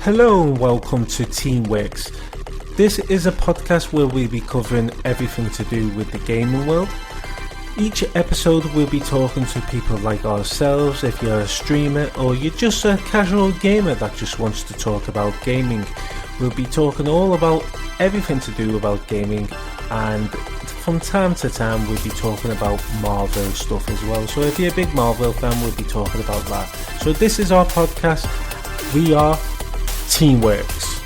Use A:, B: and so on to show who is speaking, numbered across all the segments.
A: Hello and welcome to Teamworks. This is a podcast where we'll be covering everything to do with the gaming world. Each episode we'll be talking to people like ourselves. If you're a streamer or you're just a casual gamer that just wants to talk about gaming, we'll be talking all about everything to do about gaming, and from time to time we'll be talking about Marvel stuff as well. So if you're a big Marvel fan, we'll be talking about that. So this is our podcast. We are Teamworks.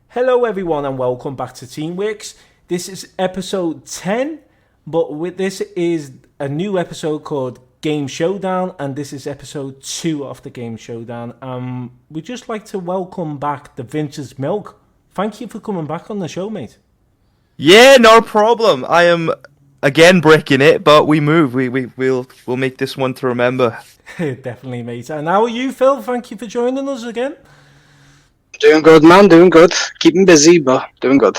A: Hello everyone and welcome back to Teamworks. This is episode 10, but this is a new episode called Game Showdown, and this is episode 2 of the Game Showdown. We'd just like to welcome back TheVintageMilk. Thank you for coming back on the show, mate.
B: Yeah, no problem. I am again breaking it, but we move. We'll make this one to remember.
A: Definitely, mate. And how are you, Phil? Thank you for joining us again.
C: Doing good, man. Doing good. Keeping busy, but doing good.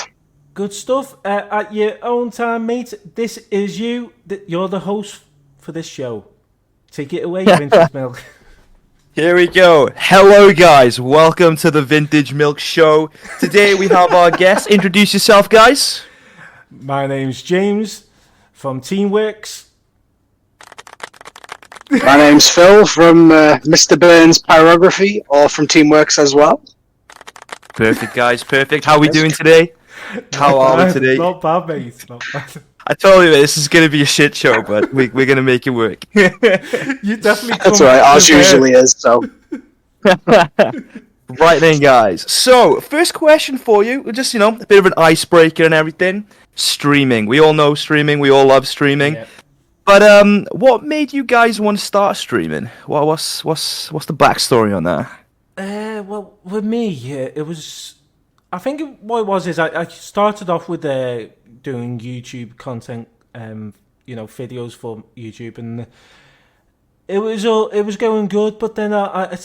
A: Good stuff. At your own time, mate. This is you. You're the host for this show. Take it away, Vintage Milk.
B: Here we go. Hello, guys. Welcome to the Vintage Milk Show. Today we have our guest. Introduce yourself, guys.
A: My name's James from Teamworks.
C: My name's Phil from Mr. Burns Pyrography, or from Teamworks as well.
B: Perfect, guys. Perfect. How are we doing today? How are we today?
A: Not bad, mate. Not bad.
B: I told you this is going to be a shit show, but we're going to make it work.
A: You definitely.
C: That's right. Ours usually is. So.
B: Right then, guys. So, first question for you, just a bit of an icebreaker and everything. Streaming. We all know streaming. We all love streaming. Yeah. But what made you guys want to start streaming? What's the backstory on that?
A: Well, with me, it was. I think what it was is I started off with doing YouTube content, videos for YouTube, and it was going good. But then I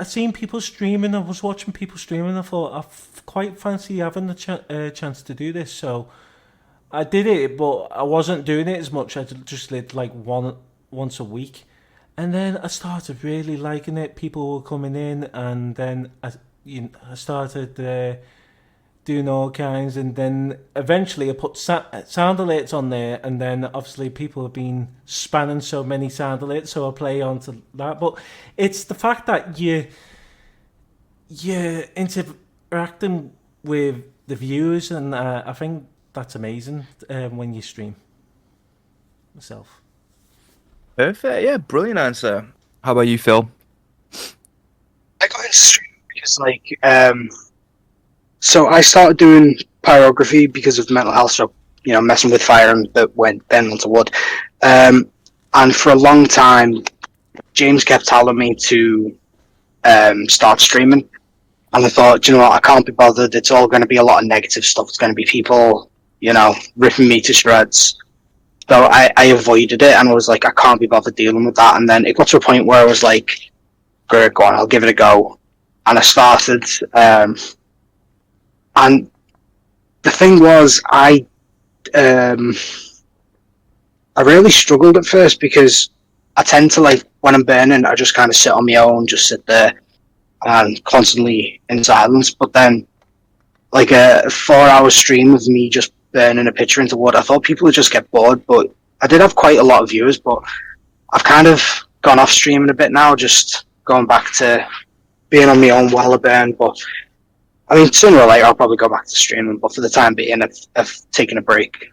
A: seen people streaming. I was watching people streaming. I thought I quite fancy having the chance to do this. So I did it, but I wasn't doing it as much. I just did like once a week. And then I started really liking it. People were coming in, and then I started doing all kinds. And then eventually I put sound alerts on there, and then obviously people have been spamming so many sound alerts, so I play onto that. But it's the fact that you're interacting with the viewers, and I think that's amazing when you stream myself.
B: Perfect. Yeah, brilliant answer. How about you, Phil?
C: I got into streaming because, so I started doing pyrography because of mental health, so, messing with fire and then onto wood. And for a long time, James kept telling me to start streaming. And I thought, what, I can't be bothered. It's all going to be a lot of negative stuff. It's going to be people, ripping me to shreds. So I avoided it, and I was like, I can't be bothered dealing with that. And then it got to a point where I was like, great, go on, I'll give it a go. And I started, and the thing was, I really struggled at first because I tend to, when I'm burning, I just kind of sit on my own, just sit there and constantly in silence. But then, a 4-hour stream of me just burning a picture into wood, I thought people would just get bored, but I did have quite a lot of viewers. But I've kind of gone off streaming a bit now, just going back to being on my own while I burn. But I mean, sooner or later I'll probably go back to streaming, but for the time being I've taken a break.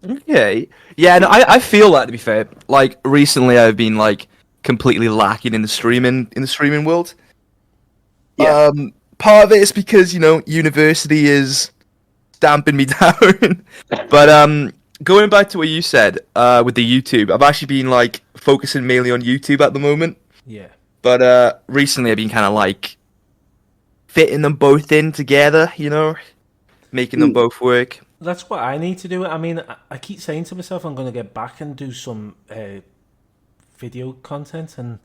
B: Okay. Yeah, and I feel that, to be fair. Recently I've been completely lacking in the streaming world.
C: Yeah.
B: Part of it is because, university is damping me down. But going back to what you said with the YouTube, I've actually been focusing mainly on YouTube at the moment.
A: Yeah.
B: But recently I've been kind of fitting them both in together, making them both work.
A: That's what I need to do. I mean, I keep saying to myself I'm going to get back and do some video content, and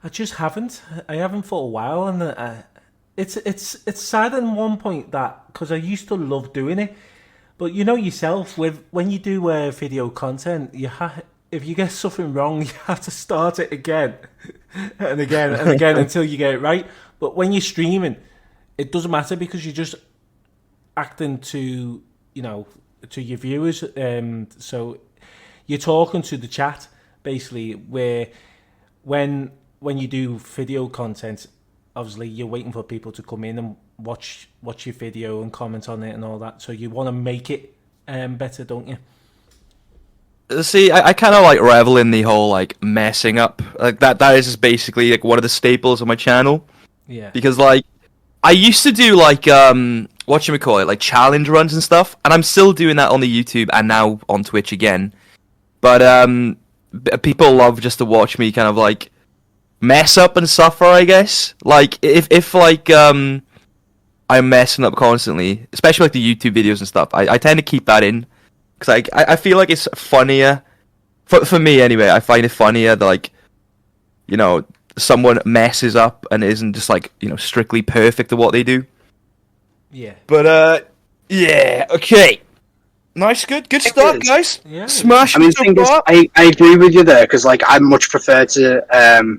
A: I just haven't. I haven't for a while, and it's sad in one point that, because I used to love doing it, But you know yourself, when you do video content, if you get something wrong, you have to start it again and again and again until you get it right. But when you're streaming, it doesn't matter because you're just acting to your viewers. So you're talking to the chat basically. Where when you do video content, obviously you're waiting for people to come in and watch your video and comment on it and all that. So you want to make it better, don't you?
B: See, I kind of like revel in the whole like messing up. Like that is just basically like one of the staples of my channel.
A: Yeah.
B: Because like I used to do like whatchamacallit, like challenge runs and stuff, and I'm still doing that on the YouTube and now on Twitch again. But people love just to watch me kind of like mess up and suffer, I guess. Like if like I'm messing up constantly, especially like the YouTube videos and stuff, I tend to keep that in because I feel like it's funnier for me anyway. I find it funnier that like someone messes up and isn't just like strictly perfect at what they do.
A: Yeah.
B: But yeah, okay. Nice, good start, guys.
A: Yeah.
B: Smash.
C: I mean, the thing is, I agree with you there because like I much prefer to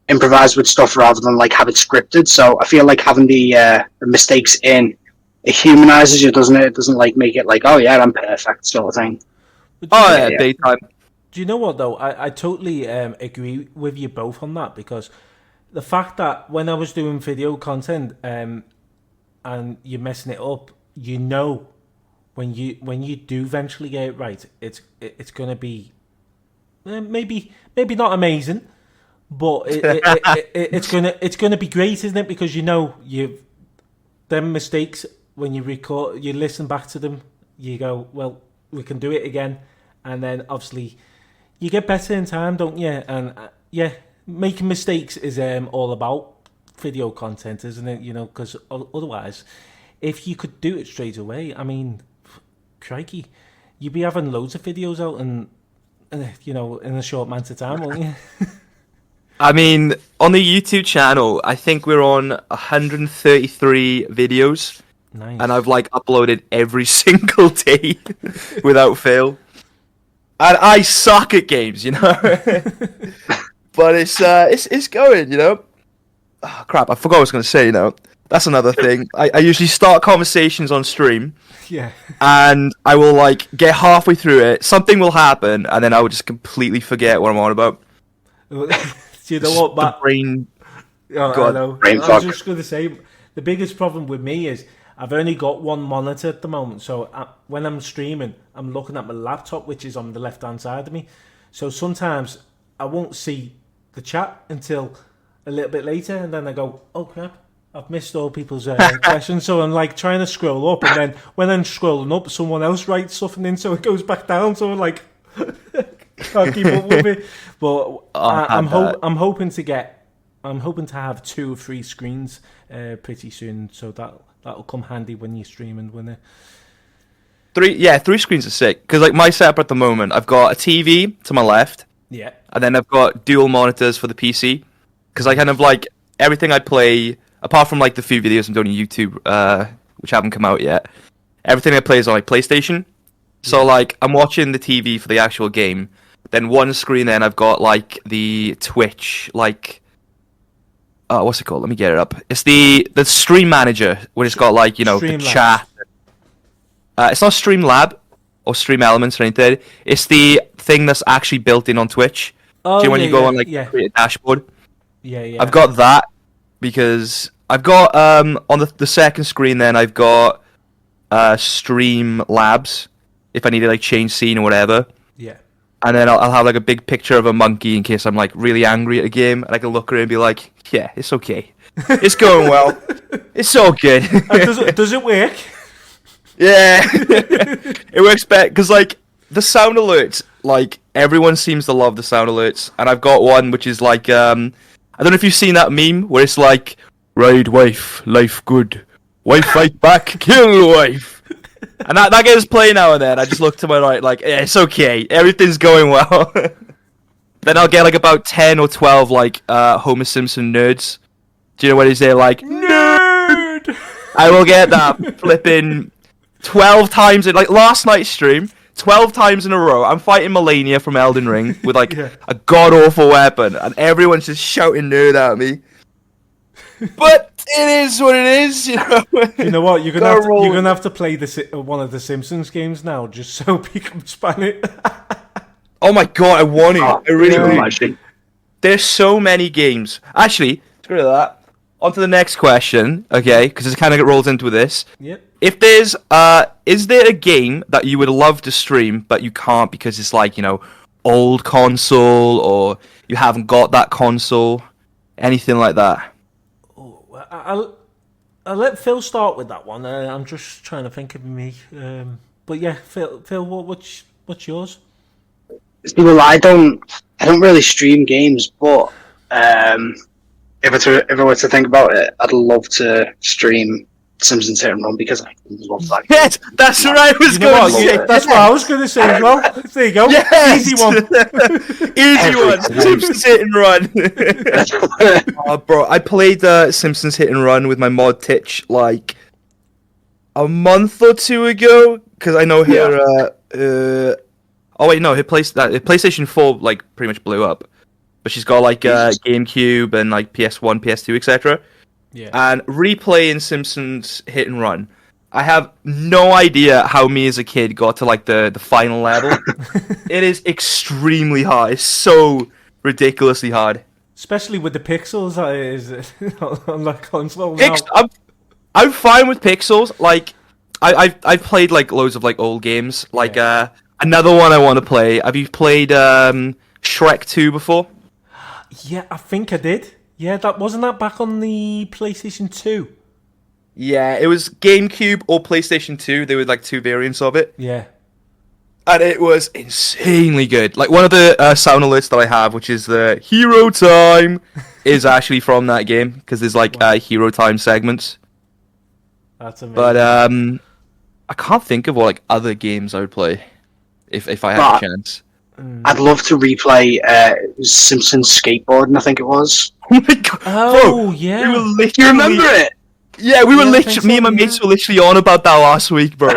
C: improvise with stuff rather than like have it scripted. So I feel like having the mistakes in, it humanizes you, doesn't it? It doesn't like make it like, oh yeah, I'm perfect sort of thing.
B: Oh yeah, daytime.
A: Do you know what though? I totally agree with you both on that because the fact that when I was doing video content and you're messing it up, when you do eventually get it right, it's gonna be maybe not amazing, but it's gonna be great, isn't it? Because you've them mistakes when you record, you listen back to them, you go, well, we can do it again, and then obviously you get better in time, don't you? And making mistakes is all about video content, isn't it? Because otherwise, if you could do it straight away, I mean, crikey, you'd be having loads of videos out and in a short amount of time, won't you?
B: I mean, on the YouTube channel, I think we're on 133 videos.
A: Nice.
B: And I've like uploaded every single day without fail. And I suck at games, but it's going, Oh, crap, I forgot what I was going to say, That's another thing. I usually start conversations on stream.
A: Yeah.
B: And I will like get halfway through it, something will happen, and then I will just completely forget what I'm on about.
A: Do you know what, Matt?
B: The brain...
A: Oh, I know.
C: Brain
A: I
C: fog.
A: was just going to say, the biggest problem with me is I've only got one monitor at the moment, so when I'm streaming, I'm looking at my laptop, which is on the left-hand side of me. So sometimes I won't see the chat until a little bit later, and then I go, oh crap, I've missed all people's questions. So I'm like trying to scroll up, and then when I'm scrolling up, someone else writes something in, so it goes back down. So I'm like, can't keep up with it. But I'm hoping to have 2 or 3 screens pretty soon, so that'll come handy when you're streaming, won't it?
B: 3 screens are sick. Because like my setup at the moment, I've got a TV to my left.
A: Yeah.
B: And then I've got dual monitors for the PC. Because I kind of like everything I play, apart from like the few videos I'm doing on YouTube, which haven't come out yet. Everything I play is on like PlayStation. So like I'm watching the TV for the actual game. Then one screen, then I've got like the Twitch, like what's it called? Let me get it up. It's the Stream Manager, where it's got like the
A: Streamlabs.
B: chat. It's not Streamlab or Stream Elements or anything. It's the thing that's actually built in on Twitch.
A: Oh,
B: Do you know when you go on create a dashboard?
A: Yeah.
B: I've got that because I've got on the second screen. Then I've got Stream Labs if I need to like change scene or whatever.
A: Yeah.
B: And then I'll have like a big picture of a monkey in case I'm like really angry at a game, and I can look at it and be like, yeah, it's okay, it's going well, it's all good.
A: Does it work?
B: Yeah, it works better because like the sound alerts, like everyone seems to love the sound alerts, and I've got one which is like I don't know if you've seen that meme where it's like, ride wife, life good, wife fight back, kill wife. And that game's playing now and then. I just look to my right like, yeah, it's okay, everything's going well. Then I'll get like about 10 or 12 like Homer Simpson nerds. Do you know what he's there like, nerd? I will get that flipping 12 times in, like, last night's stream, 12 times in a row, I'm fighting Melania from Elden Ring with, like, a god-awful weapon, and everyone's just shouting nerd at me. But it is what it is, you know.
A: You know what? You're gonna have to play one of the Simpsons games now, just so people can span it.
B: Oh my god, I want to. I really
C: do.
B: There's so many games. Actually, screw that. On to the next question, okay? Because it kind of rolls into this.
A: Yep.
B: If there's, is there a game that you would love to stream, but you can't because it's like, you know, old console, or you haven't got that console, anything like that?
A: I'll let Phil start with that one. I'm just trying to think of me. But yeah, Phil, what's yours?
C: Well, I don't really stream games, but if I were to think about it, I'd love to stream Simpsons Hit and Run because I love that game.
B: Yes, that's what I was going to say.
A: That's what I was going to say as well. There you go.
B: Yes!
A: Easy one.
B: Easy one. Simpsons Hit and Run. Oh, bro, I played Simpsons Hit and Run with my mod Titch like a month or two ago because I know her. Oh wait, no, her PlayStation 4 like pretty much blew up, but she's got like GameCube and like PS1, PS2, etc.
A: Yeah.
B: And replaying Simpsons Hit and Run, I have no idea how me as a kid got to like the final level. It is extremely hard. It's so ridiculously hard.
A: Especially with the pixels that is on that console now.
B: I'm fine with pixels. Like I've played like loads of like old games. Like another one I want to play. Have you played Shrek 2 before?
A: Yeah, I think I did. Yeah, wasn't that back on the PlayStation 2?
B: Yeah, it was GameCube or PlayStation 2. There were like two variants of it.
A: Yeah.
B: And it was insanely good. Like one of the sound alerts that I have, which is the Hero Time, is actually from that game because there's like Hero Time segments.
A: That's amazing.
B: But I can't think of what like other games I would play if I had a chance.
C: I'd love to replay Simpsons Skateboarding, I think it was.
B: Oh my god!
A: Oh,
B: bro,
A: yeah.
B: We were literally...
C: You remember it?
B: Yeah, we were
A: literally...
B: me and my mates were literally on about that last week, bro.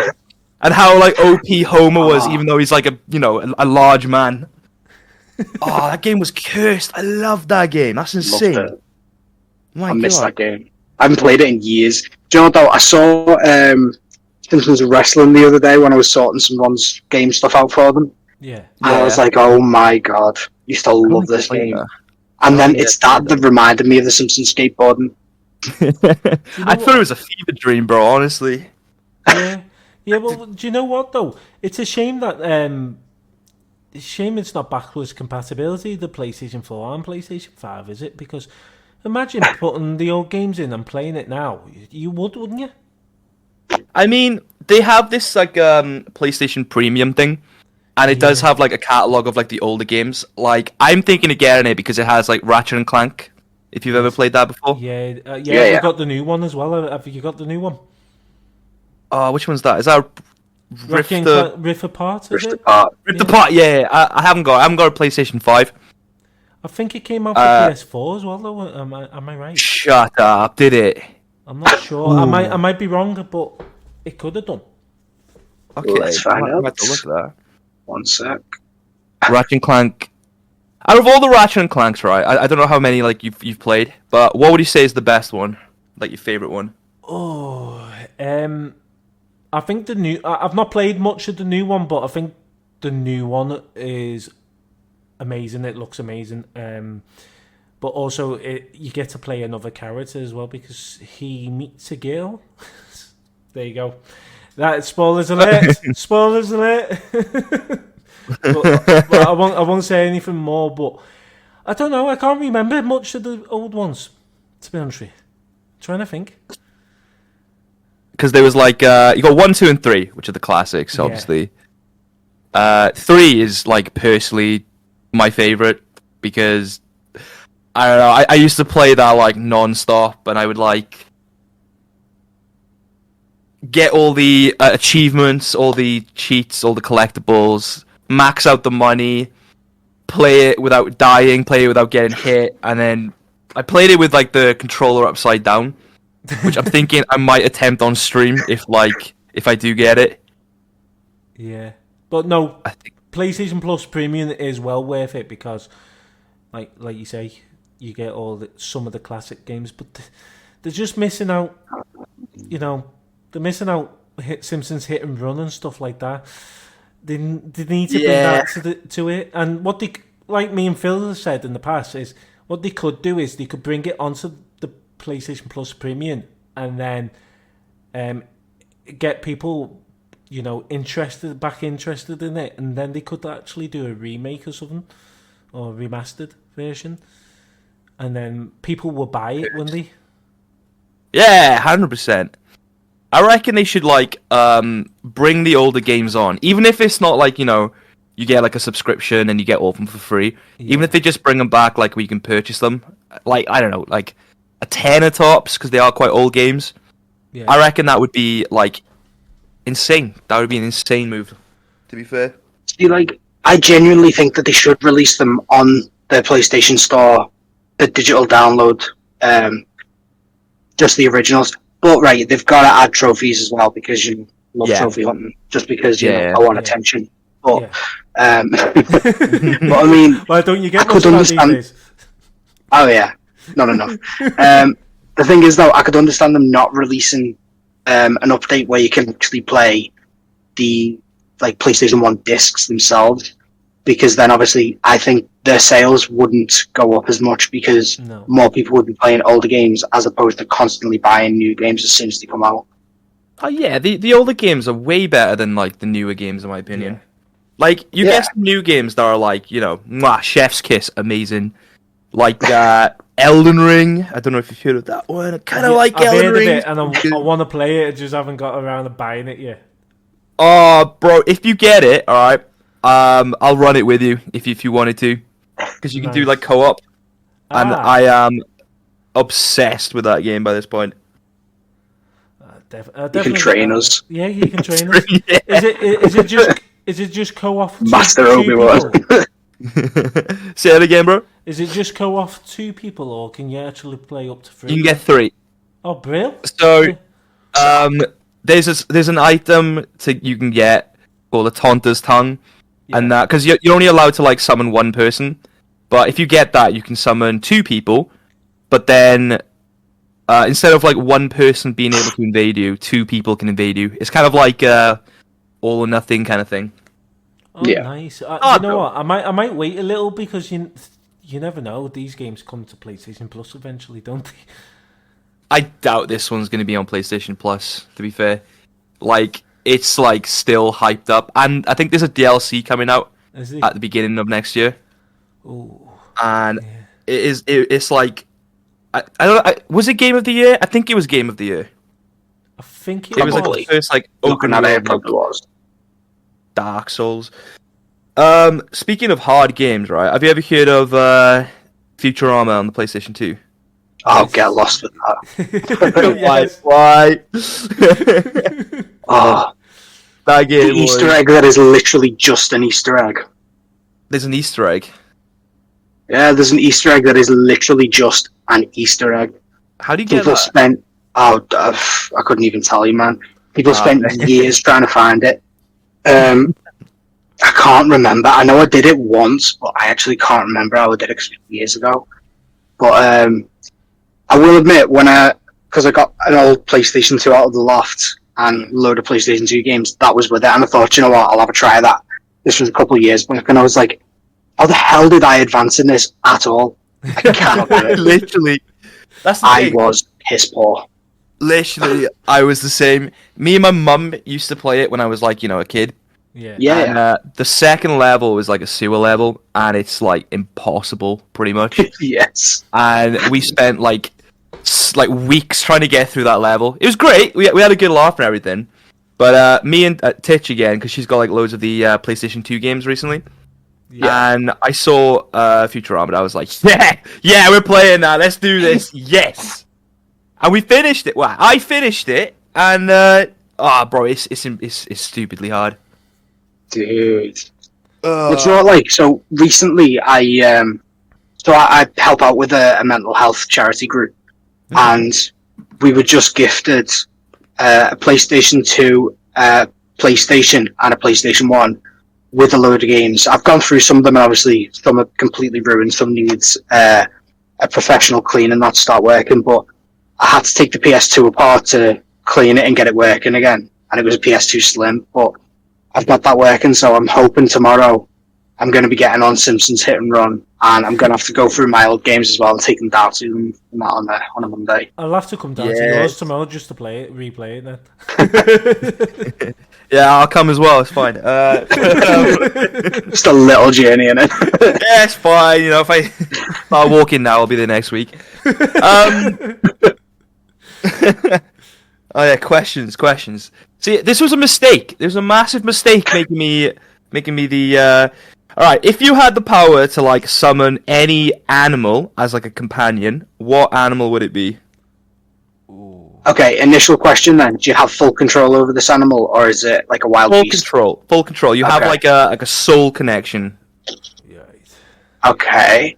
B: And how like OP Homer was, even though he's like a large man. Oh, that game was cursed. I loved that game. That's insane.
C: I missed that game. I haven't played it in years. Do you know what though? I saw Simpsons Wrestling the other day when I was sorting some Ron's game stuff out for them.
A: Yeah.
C: And I was like, oh my god, you still love this game. And then it's that reminded me of the Simpsons skateboarding.
B: I thought it was a fever dream, bro, honestly.
A: Yeah. Yeah, well, do you know what, though? It's a shame that... it's not backwards compatibility, the PlayStation 4 and PlayStation 5, is it? Because imagine putting the old games in and playing it now. You would, wouldn't you?
B: I mean, they have this, like, PlayStation Premium thing. And it does have like a catalog of like the older games. Like I'm thinking of getting it because it has like Ratchet and Clank. If you've ever played that before.
A: Yeah. I've got the new one as well. Have you got the new one?
B: Which one's that? Is that
A: Rift Apart?
C: Rift Apart.
B: Rift Apart. Yeah. I haven't got a PlayStation 5.
A: I think it came out for PS4 as well. Though am I right?
B: Shut up! Did it?
A: I'm not sure. I might be wrong, but it could have done.
B: Okay,
C: let's find out.
B: Have to look at that.
C: 1 sec.
B: Ratchet and Clank. Out of all the Ratchet and Clanks, right? I don't know how many like you've played, but what would you say is the best one? Like your favorite one?
A: Oh, I think the new. I've not played much of the new one, but I think the new one is amazing. It looks amazing. But also you get to play another character as well because he meets a girl. There you go. That spoilers alert. Spoilers alert. but I won't say anything more. But I don't know. I can't remember much of the old ones. To be honest with you, trying to think.
B: Because there was like you got 1, 2, and 3, which are the classics, obviously. 3 is like personally my favorite because I don't know. I used to play that like non-stop, and I would like get all the achievements, all the cheats, all the collectibles, max out the money, play it without dying, play it without getting hit, and then I played it with like the controller upside down, which I'm thinking I might attempt on stream if if I do get it.
A: Yeah, but no,
B: I think
A: PlayStation Plus Premium is well worth it because, like you say, you get some of the classic games, but they're just missing out. You know, they're missing out Simpsons Hit and Run and stuff like that. They need to bring that to it. And what they, like me and Phil have said in the past, is what they could do is they could bring it onto the PlayStation Plus Premium and then get people, you know, interested in it, and then they could actually do a remake or something, or a remastered version, and then people will buy it, wouldn't they?
B: Yeah, 100%. I reckon they should like bring the older games on, even if it's not like, you know, you get like a subscription and you get all of them for free. Yeah. Even if they just bring them back, like where you can purchase them, like I don't know, like a tenner tops, because they are quite old games. Yeah. I reckon that would be like insane. That would be an insane move, to be fair.
C: See, like, I genuinely think that they should release them on the PlayStation Store, the digital download, just the originals. But right, they've got to add trophies as well because you love trophy hunting. Just because you know, I want attention. But, but I mean,
A: why don't you get?
C: I could understand. Oh yeah, not enough. The thing is, though, I could understand them not releasing an update where you can actually play the like PlayStation 1 discs themselves, because then obviously I think their sales wouldn't go up as much because more people would be playing older games as opposed to constantly buying new games as soon as they come out.
B: Oh yeah, the older games are way better than like the newer games in my opinion. Like you get some new games that are like, you know, Chef's Kiss, amazing. Like Elden Ring. I don't know if you've heard of that one. I kind of like Elden Ring.
A: I've heard of it, and I want to play it. I just haven't got around to buying it yet.
B: Oh, bro, if you get it, all right, I'll run it with you if you wanted to, because you can do like co-op, and I am obsessed with that game by this point.
C: You can train us.
A: Yeah, you can train us. Is it just co-op?
C: Master Obi-Wan.
B: Say that again, bro.
A: Is it just co-op 2 people, or can you actually play up to 3?
B: You can get 3.
A: Oh, brilliant!
B: So, there's an item you can get called a Taunter's Tongue, and that because you're only allowed to like summon 1 person, but if you get that, you can summon 2 people. But then instead of like 1 person being able to invade you, 2 people can invade you. It's kind of like all or nothing kind of thing.
A: Oh, nice. You know what? I might wait a little because you never know. These games come to PlayStation Plus eventually, don't they?
B: I doubt this one's going to be on PlayStation Plus, to be fair. Like, it's like still hyped up. And I think there's a DLC coming out at the beginning of next year.
A: Ooh.
B: And it's like... I don't know, was it Game of the Year? I think it was Game of the Year.
A: I think
B: it was like the first like open
C: world. It probably was.
B: Dark Souls. Speaking of hard games, right? Have you ever heard of Futurama on the PlayStation 2?
C: I'll get lost with that.
B: Why? That game.
C: The Easter egg that is literally just an Easter egg.
B: There's an Easter egg.
C: Yeah, there's an Easter egg that is literally just an Easter egg.
B: How do you get
C: People
B: that?
C: spent... I couldn't even tell you, man. People spent years trying to find it. I can't remember. I know I did it once, but I actually can't remember how I did it years ago. But I will admit, because I got an old PlayStation 2 out of the loft and a load of PlayStation 2 games, that was with it, and I thought, you know what, I'll have a try of that. This was a couple of years back, and I was like, how the hell did I advance in this at all? I cannot do it.
B: Literally. That's the
C: I
B: thing.
C: was piss poor.
B: Literally, I was the same. Me and my mum used to play it when I was like, a kid.
A: Yeah.
B: And, the second level was like a sewer level, and it's like impossible, pretty much.
C: Yes.
B: And we spent like weeks trying to get through that level. It was great. We had a good laugh and everything. But me and Titch again, because she's got like loads of the PlayStation 2 games recently. Yeah. And I saw Futurama, and I was like, yeah, we're playing that. Let's do this. Yes. And we finished it. Well, I finished it, and bro, it's stupidly hard.
C: Dude. It's not like, so recently I help out with a mental health charity group, and we were just gifted a PlayStation 2 PlayStation and a PlayStation 1 with a load of games. I've gone through some of them, and obviously some are completely ruined. Some needs a professional clean and not start working, but I had to take the PS2 apart to clean it and get it working again. And it was a PS2 Slim, but I've got that working, so I'm hoping tomorrow I'm going to be getting on Simpsons Hit and Run, and I'm going to have to go through my old games as well and take them down to them on a Monday.
A: I'll have to come down to yours tomorrow just to replay it then.
B: Yeah, I'll come as well. It's fine.
C: Just a little journey in it.
B: Yeah, it's fine. You know, if I'll walk in now, I'll be there next week. Oh yeah, questions. See, this was a mistake. There was a massive mistake making me the. All right, if you had the power to like summon any animal as like a companion, what animal would it be?
C: Okay, initial question then. Do you have full control over this animal, or is it like a wild beast?
B: Full control. You have like a soul connection.
C: Okay.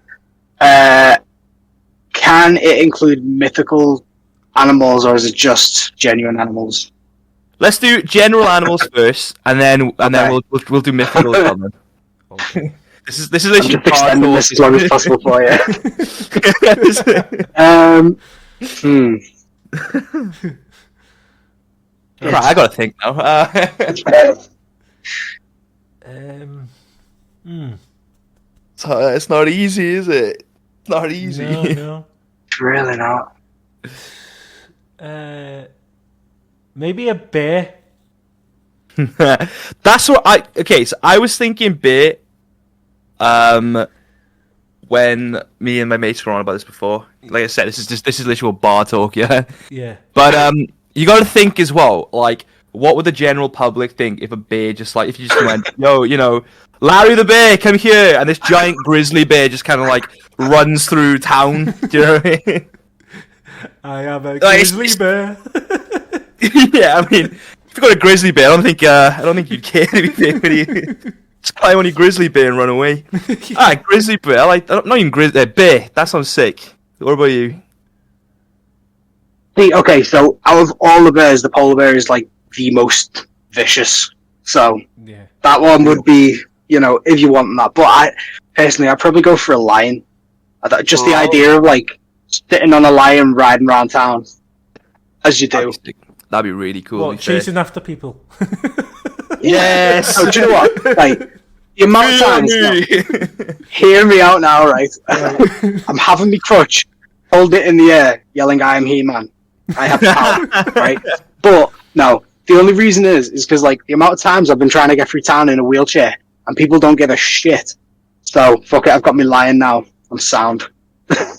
C: Can it include mythical animals, or is it just genuine animals?
B: Let's do general animals first, and then we'll do mythical. Then.
A: Okay.
B: This is literally
C: just extending this as long as possible for you.
B: Right, I gotta think now. It's not easy, is it? It's not easy.
A: No.
C: Really not.
A: Maybe a bear.
B: That's what so I was thinking bear. When me and my mates were on about this before, like I said, this is literal bar talk, yeah.
A: Yeah.
B: But you got to think as well, like, what would the general public think if a bear if you just went, yo, you know, Larry the bear, come here, and this giant grizzly bear just kind of like runs through town. Do you know what I mean? I
A: am a grizzly bear.
B: Yeah, I mean, if you got a grizzly bear, I don't think you'd care anything. Just climb on your grizzly bear and run away. Grizzly bear. Not even grizzly bear. That sounds sick. What about you?
C: See, okay, so out of all the bears, the polar bear is like the most vicious. So that one would be, you know, if you want that. But I'd probably go for a lion. Just the idea of like sitting on a lion riding around town, as you do.
B: That'd be really cool.
A: What, chasing after people?
B: Yes.
C: So do you know what? Like, the amount of times, hear me out now, right? I'm having me crutch, hold it in the air, yelling, "I am He-Man. I have power," right? But no, the only reason is because like the amount of times I've been trying to get through town in a wheelchair, and people don't give a shit. So fuck it, I've got me lion now. I'm sound.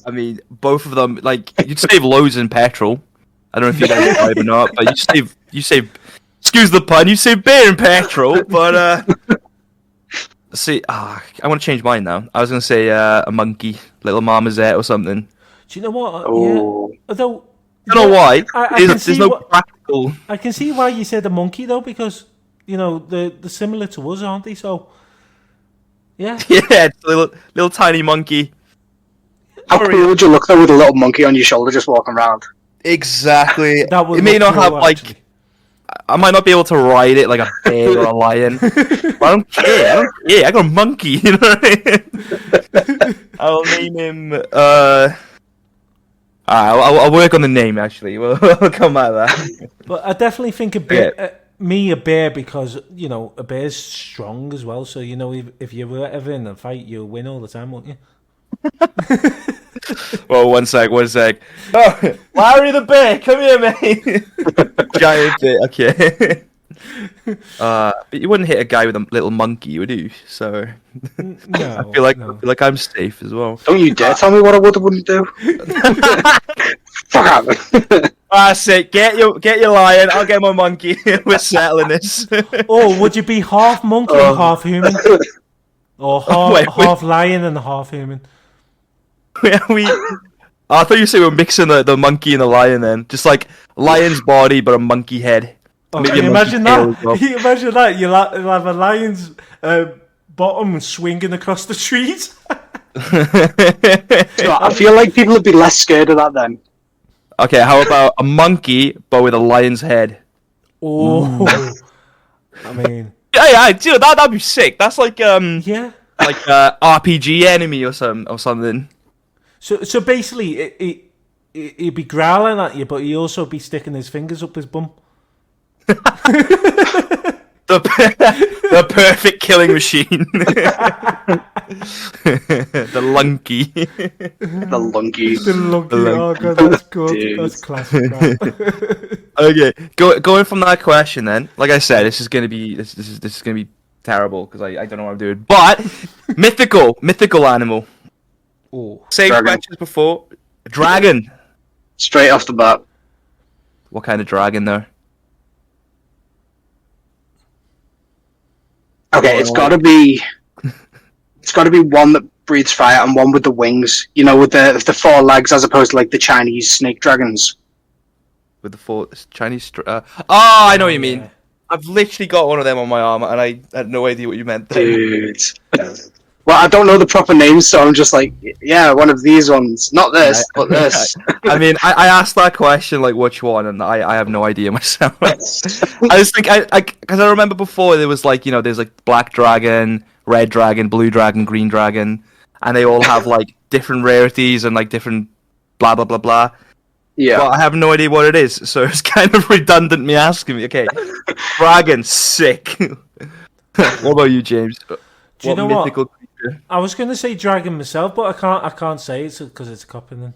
B: I mean, both of them, like, you'd save loads in petrol. I don't know if you guys drive or not, but you save. Excuse the pun. You save beer and petrol, but see, I want to change mine now. I was gonna say a monkey, little marmoset or something.
A: Do you know what?
C: Oh.
A: Yeah. Although,
B: I don't know why.
A: There's
B: no practical.
A: I can see why you said a monkey though, because you know they're similar to us, aren't they? So, yeah.
B: Yeah, it's a little tiny monkey.
C: How cool would you look though with a little monkey on your shoulder just walking around?
B: Exactly.
A: It
B: may not have
A: actually.
B: I might not be able to ride it like a bear or a lion. But I don't care. I got a monkey. You know what I mean? I'll name him. I'll work on the name. Actually, we'll come at that.
A: But I definitely think a bear, because you know a bear's strong as well. So you know if you were ever in a fight, you'll win all the time, won't you?
B: Well, one sec. Oh, Larry the bear, come here, mate. Giant bear. Okay. But you wouldn't hit a guy with a little monkey, would you? So
A: no,
B: I feel like I'm safe as well.
C: Don't you dare tell me what I would or wouldn't do. Fuck out.
B: That's it. Get your lion. I'll get my monkey. We're settling this.
A: Oh, would you be half monkey and half human, or half lion and half human?
B: I thought you said we were mixing the monkey and the lion then. Just like lion's body but a monkey head.
A: Oh, can you imagine that? Well. Can you imagine that? You'll have a lion's bottom swinging across the trees.
C: So I feel like people would be less scared of that then.
B: Okay, how about a monkey but with a lion's head?
A: Oh, I mean,
B: Yeah, dude, that'd be sick. That's like
A: yeah.
B: RPG enemy or something.
A: So basically, he'd be growling at you, but he'd also be sticking his fingers up his bum.
B: The perfect killing machine. The lunky.
C: The lunky.
A: The lucky, oh god, that's good.
C: Dude.
A: That's classic. Man.
B: Okay, going from that question then. Like I said, this is gonna be terrible because I don't know what I'm doing. But mythical animal.
A: Oh,
B: Same
C: Dragon.
B: questions before. Dragon.
C: Straight off the bat.
B: What kind of dragon though?
C: Okay, it's got to be one that breathes fire and one with the wings. You know, with the 4 legs as opposed to like the Chinese snake dragons.
B: With the 4 Chinese. I know what you mean.
A: yeah.
B: I've literally got one of them on my arm, and I had no idea what you meant.
C: Dude. Well, I don't know the proper names, so I'm just like, yeah, one of these ones. Not this, but this.
B: I mean, I asked that question like which one, and I have no idea myself. I just think because I remember before there was like there's like black dragon, red dragon, blue dragon, green dragon, and they all have like different rarities and like different blah blah blah blah.
C: Yeah.
B: But I have no idea what it is, so it's kind of redundant me asking me. Okay, dragon, sick. What about you, James?
A: Do you know
B: mythical
A: what?
B: creature?
A: I was going to say dragon myself, but I can't say it because it's copying.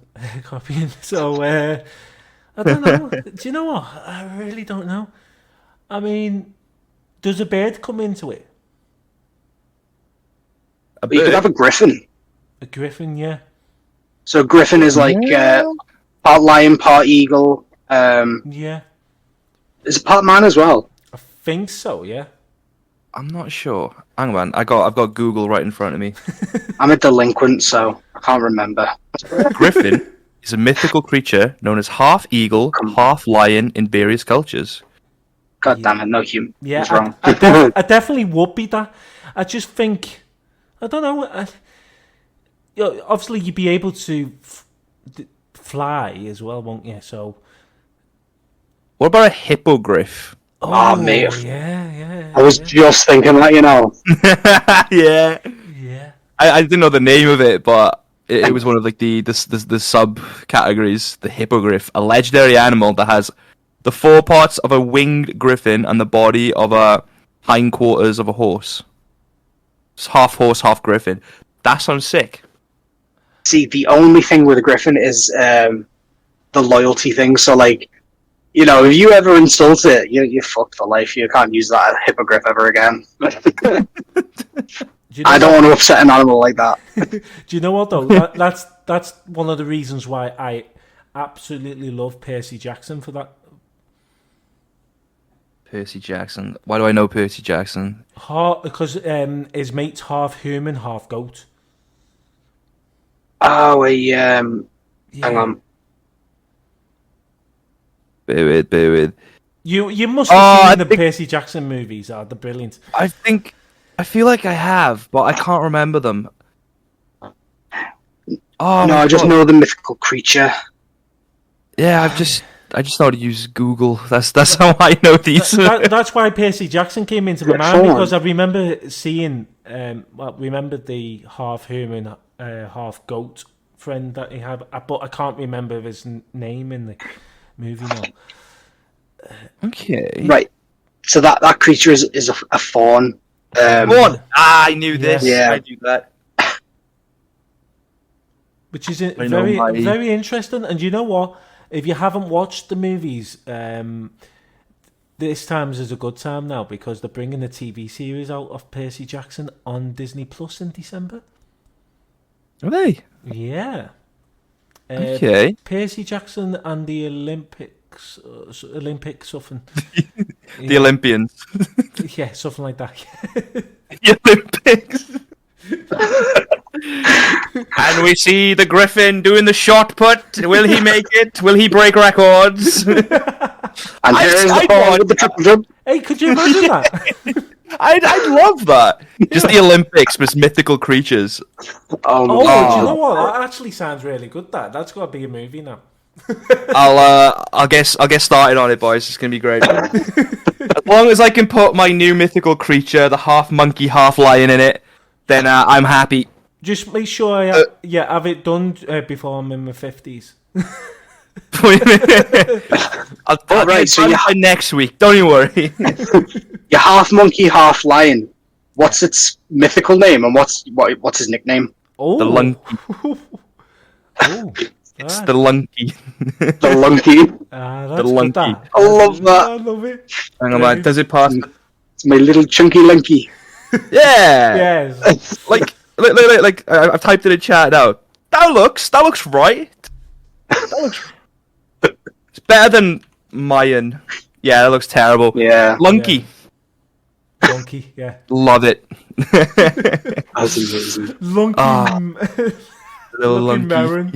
A: So I don't know. Do you know what? I really don't know. I mean, does a bird come into it?
C: But you could have a griffin.
A: A griffin, yeah.
C: So a griffin is like part lion, part eagle.
A: Yeah,
C: Is it part man as well?
A: I think so. Yeah.
B: I'm not sure. Hang on, I've got Google right in front of me.
C: I'm a delinquent, so I can't remember.
B: Griffin is a mythical creature known as half eagle, half lion in various cultures.
C: God damn it, no human.
A: Yeah,
C: What's wrong?
A: I definitely would be that. I just think, I don't know. Obviously, you'd be able to fly as well, won't you? So.
B: What about a hippogriff?
C: Oh, mate.
A: Yeah.
C: I was just thinking that,
B: Yeah.
A: Yeah.
B: I didn't know the name of it, but it was one of like the sub categories. The hippogriff, a legendary animal that has the foreparts of a winged griffin and the body of a hindquarters of a horse. It's half horse, half griffin. That sounds sick.
C: See, the only thing with a griffin is the loyalty thing. So, like, if you ever insult it, you're fucked for life. You can't use that hippogriff ever again. I don't want to upset an animal like that.
A: Do you know what though? That's one of the reasons why I absolutely love Percy Jackson for that.
B: Percy Jackson. Why do I know Percy Jackson?
A: Because his mate's half human, half goat.
C: Oh, hang on.
B: Bear with.
A: You must have seen the Percy Jackson movies. They're brilliant.
B: I feel like I have, but I can't remember them. Oh
C: No, I just know the mythical creature.
B: Yeah, I just know how to use Google. That's how I know these.
A: That's why Percy Jackson came into my mind, because I remember seeing remember the half human, half goat friend that he had, but I can't remember his name in the movie now.
B: Okay.
C: Right. So that creature is a fawn.
B: Fawn. I knew this.
C: Yeah.
B: I knew that.
A: Which is very interesting. And you know what? If you haven't watched the movies, this time is a good time now, because they're bringing a TV series out of Percy Jackson on Disney Plus in December.
B: Are they?
A: Yeah.
B: Okay.
A: Percy Jackson and the Olympics something.
B: The Olympians.
A: Yeah, something like that.
B: The Olympics. And we see the Griffin doing the shot put. Will he make it? Will he break records?
C: And here's the fawn with the triple jump.
A: Hey, could you imagine that?
B: I'd love that. Just the Olympics with mythical creatures.
C: Oh,
A: Do you know what? That actually sounds really good. That's got to be a movie now.
B: I'll get started on it, boys. It's gonna be great. As long as I can put my new mythical creature, the half monkey, half lion, in it, then I'm happy.
A: Just make sure I have it done before I'm in my 50s.
B: I'll
C: right, so
B: by next week. Don't you worry.
C: You're half monkey, half lion. What's its mythical name, and what's his nickname?
A: Oh,
B: The Lunky.
A: Oh,
B: It's the Lunky.
C: The Lunky.
A: that's
B: The
A: good,
B: Lunky.
A: that.
C: I love that.
A: I love it.
B: Hang on, man. Does it pass?
C: It's my little chunky Lunky.
B: Yeah.
A: Yes.
B: Like, I've typed it in chat now. That looks right. It's better than Mayan. Yeah, that looks terrible.
C: Yeah,
B: Lunky.
A: Lunky, yeah.
B: Love it.
C: that's amazing.
A: Lunky.
B: Little
A: Lunky
B: Lunky.
A: Marin.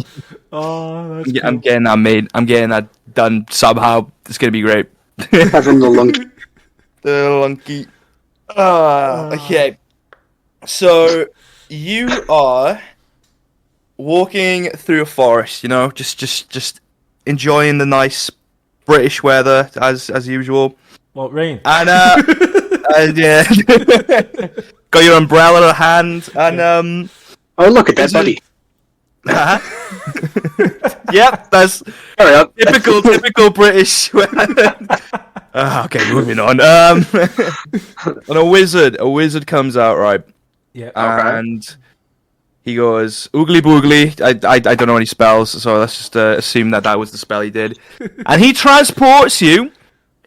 A: Oh, that's
B: Yeah,
A: cool.
B: I'm getting that made. I'm getting that done somehow. It's gonna be great.
C: Having the Lunky.
B: The Lunky. Okay. So you are walking through a forest, you know, just enjoying the nice British weather as usual.
A: What, rain?
B: And yeah, got your umbrella in hand, and
C: Oh, look at that buddy.
B: yep, that's
C: Carry on.
B: typical British weather. Okay, moving on. And a wizard comes out, right?
A: Yeah.
B: And he goes oogly boogly. I don't know any spells, so let's just assume that was the spell he did. And he transports you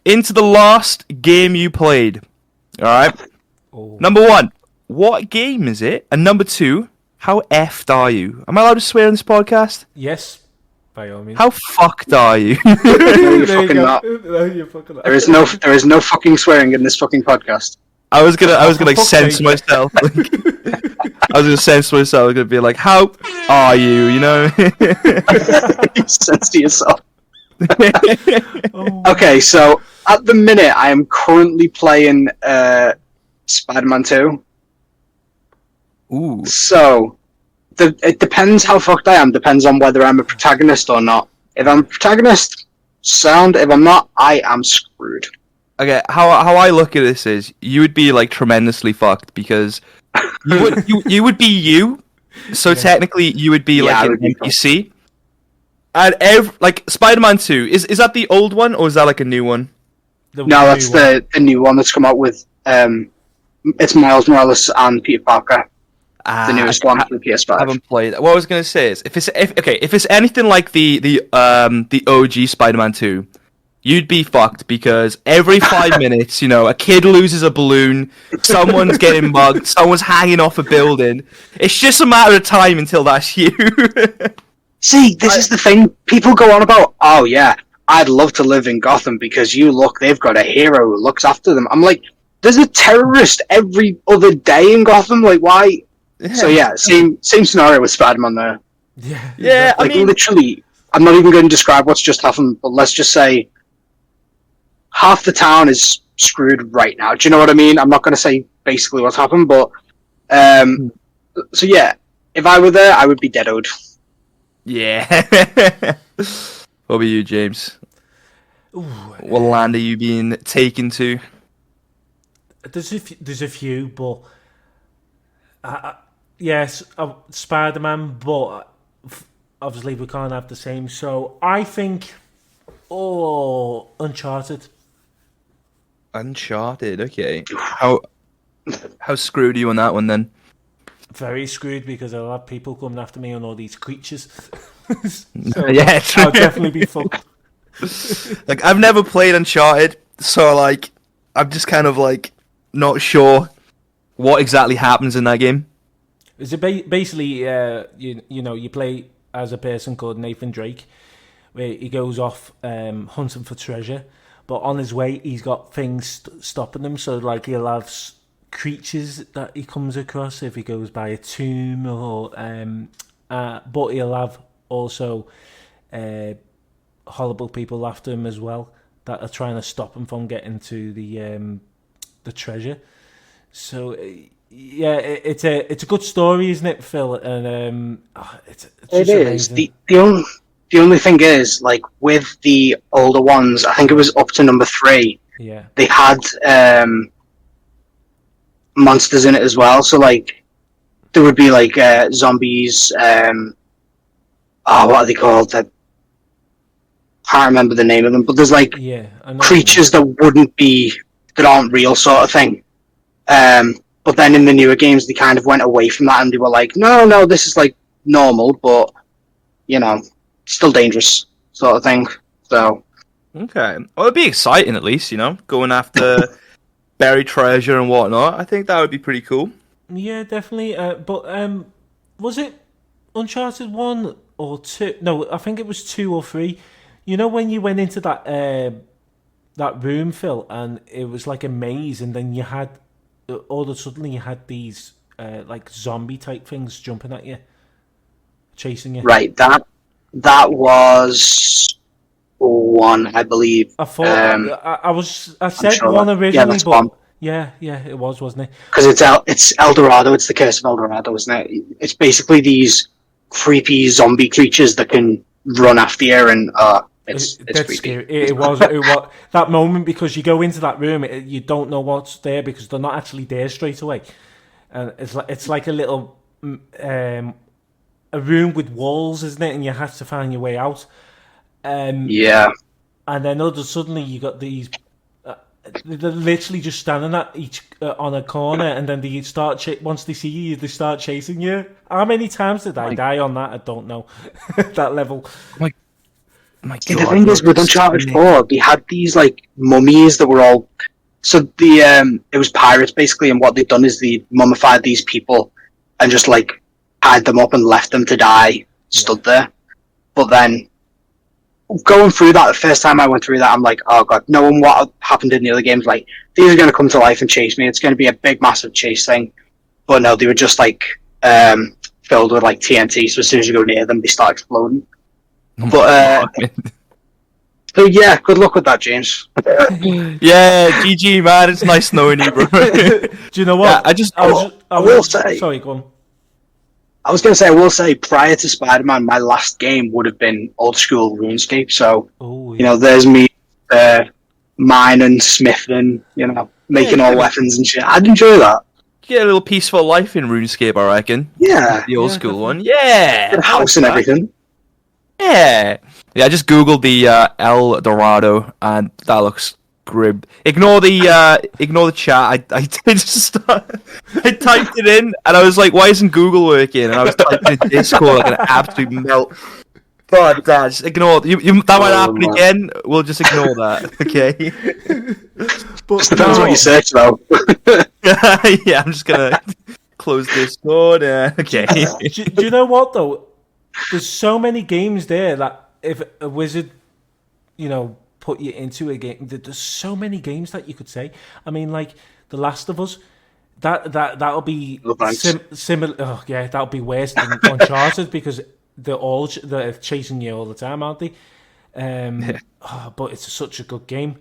B: into the last game you played. All right.
A: Oh.
B: Number 1, what game is it? And number 2, how effed are you? Am I allowed to swear in this podcast?
A: Yes, by all means.
B: How fucked are you?
C: You're
A: There you
C: fucking
A: go.
C: not.
A: No, you're fucking not.
C: There is no fucking swearing in this fucking podcast.
B: I was gonna like
A: fuck's
B: censor
A: sake.
B: myself. I was gonna censor myself. I was gonna be like, how are you? You know.
C: Sense to yourself.
A: Oh.
C: Okay, so at the minute I am currently playing Spider-Man 2.
B: Ooh.
C: So it depends how fucked I am. Depends on whether I'm a protagonist or not. If I'm a protagonist, sound. If I'm not, I am screwed.
B: Okay, how I look at this is you would be like tremendously fucked because you would be you, so technically you would be
C: Yeah, I
B: like
C: would
B: an
C: be
B: NPC. And like Spider-Man 2 is that the old one or is that like a new one?
A: The
C: No, that's
A: new one.
C: the new one that's come out with. It's Miles Morales and Peter Parker, the newest one for the
B: I
C: PS5.
B: haven't played that. What I was gonna say is if it's anything like the OG Spider-Man 2, you'd be fucked because every 5 minutes, you know, a kid loses a balloon, someone's getting mugged, someone's hanging off a building. It's just a matter of time until that's you.
C: See, this is the thing. People go on about, oh yeah, I'd love to live in Gotham because they've got a hero who looks after them. I'm like, there's a terrorist every other day in Gotham. Like, why? So yeah, same scenario with Spider-Man there.
A: Yeah.
B: Yeah,
C: Like,
B: I mean,
C: literally, I'm not even going to describe what's just happened, but let's just say half the town is screwed right now. Do you know what I mean? I'm not going to say basically what's happened, but so yeah, if I were there, I would be dead-owed.
B: yeah. What about you, James?
A: Ooh,
B: What land are you being taken to?
A: there's a few, but yes, Spider-Man, but obviously we can't have the same. So I think, Uncharted.
B: Uncharted. Okay. How screwed are you on that one then?
A: Very screwed because I'll have people coming after me on all these creatures. So
B: Yeah, true.
A: I'll definitely be fucked.
B: Like I've never played Uncharted, so like I'm just kind of like not sure what exactly happens in that game.
A: Is it basically you know you play as a person called Nathan Drake, where he goes off hunting for treasure, but on his way he's got things stopping him. So like he'll have creatures that he comes across if he goes by a tomb, or but he'll have also horrible people after him as well that are trying to stop him from getting to the treasure. So yeah, it's a good story, isn't it, Phil? And it's
C: It
A: just
C: is.
A: amazing.
C: the only thing is, like, with the older ones, I think it was up to number 3.
A: Yeah.
C: They had monsters in it as well. So, like, there would be like zombies. What are they called? I can't remember the name of them. But there's like creatures that aren't real, sort of thing. But then in the newer games, they kind of went away from that, and they were like, no, this is like normal, but still dangerous, sort of thing. So.
B: Okay. Well, it'd be exciting at least, going after buried treasure and whatnot. I think that would be pretty cool.
A: Yeah, definitely. But was it Uncharted 1 or 2? No, I think it was 2 or 3. You know when you went into that room, Phil, and it was like a maze, and then you had all of a sudden you had these like zombie type things jumping at you, chasing you.
C: Right. That was 1, I believe.
A: I thought I said
C: sure
A: 1 originally,
C: that's
A: but
C: 1.
A: yeah, it was, wasn't it?
C: Because it's El Dorado. It's the Curse of El Dorado, isn't it? It's basically these creepy zombie creatures that can run after you, and it's creepy.
A: Scary. It was that moment, because you go into that room, you don't know what's there because they're not actually there straight away, and it's like a little a room with walls, isn't it? And you have to find your way out.
C: Yeah.
A: And then suddenly you got these. They're literally just standing at each on a corner, and then they start once they see you, they start chasing you. How many times did I die on that? I don't know. That level.
B: My God.
C: The thing is, with Uncharted 4, they had these like mummies that were all. So it was pirates basically, and what they've done is they mummified these people and just like tied them up and left them to die, stood there. But then, going through that, the first time I went through that, I'm like, oh god, knowing what happened in the other games, like, these are going to come to life and chase me. It's going to be a big, massive chase thing. But no, they were just like filled with like TNT, so as soon as you go near them, they start exploding. So yeah, good luck with that, James.
B: Yeah, GG, man. It's nice knowing you, bro.
A: Do you know what?
B: Yeah,
C: I will say.
A: Sorry, go on.
C: I was going to say, I will say, prior to Spider-Man, my last game would have been old school RuneScape. So, there's me mining, smithing, making all weapons and shit. I'd enjoy that.
B: Get a little peaceful life in RuneScape, I reckon.
C: Yeah.
B: The old school one. Yeah.
C: Get a house and everything.
B: Yeah. Yeah, I just googled the El Dorado, and that looks grim. Ignore the chat. I typed it in, and I was like, "Why isn't Google working?" And I was typing in Discord like an absolute melt. But just ignore that might happen again. We'll just ignore that, okay?
C: Just depends what you search, though.
B: Yeah, I'm just gonna close Discord. Okay.
A: Do you know what though? There's so many games there that if a wizard, put you into a game, there's so many games that you could say. I mean, like The Last of Us, that'll be similar. Oh yeah, that'll be worse than Uncharted because they're chasing you all the time, aren't they? But it's such a good game.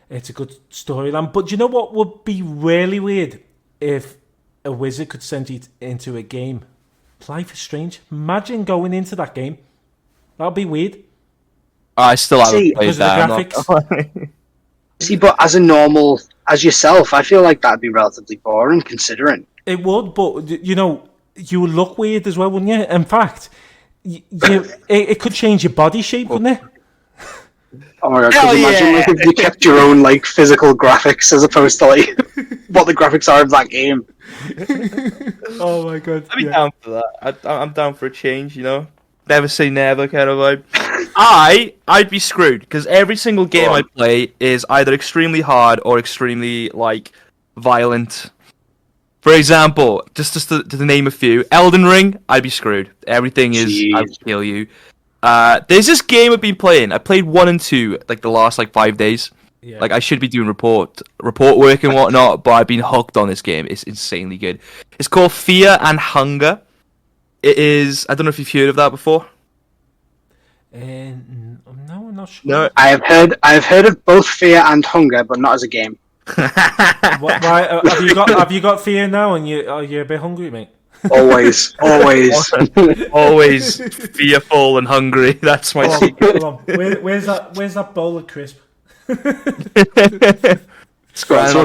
A: It's a good storyline. But do you know what would be really weird if a wizard could send you into a game? Life is Strange. Imagine going into that game. That'd be weird.
B: I still haven't played that.
A: Graphics.
C: See, but as yourself, I feel like that'd be relatively boring, considering.
A: It would, but you would look weird as well, wouldn't you? In fact, it could change your body shape, wouldn't it?
C: Oh my god! Could you imagine if you kept your own like physical graphics as opposed to like what the graphics are of that game?
A: Oh my god!
B: I'd be down for that. I'm down for a change. Never say never kind of vibe. I'd be screwed because every single game I play is either extremely hard or extremely like violent. For example, just to name a few, Elden Ring, I'd be screwed. Everything is I would kill you. There's this game I've been playing. I played 1 and 2 like the last 5 days. Yeah. Like I should be doing report work and whatnot, but I've been hooked on this game. It's insanely good. It's called Fear and Hunger. It is. I don't know if you've heard of that before.
A: No, I'm not sure.
C: No, I've heard of both Fear and Hunger, but not as a game.
A: Why have you got Fear now, and you're a bit hungry, mate?
C: Always.
B: Always fearful and hungry. That's my secret.
A: Hold on. Where's that bowl of crisp?
C: What's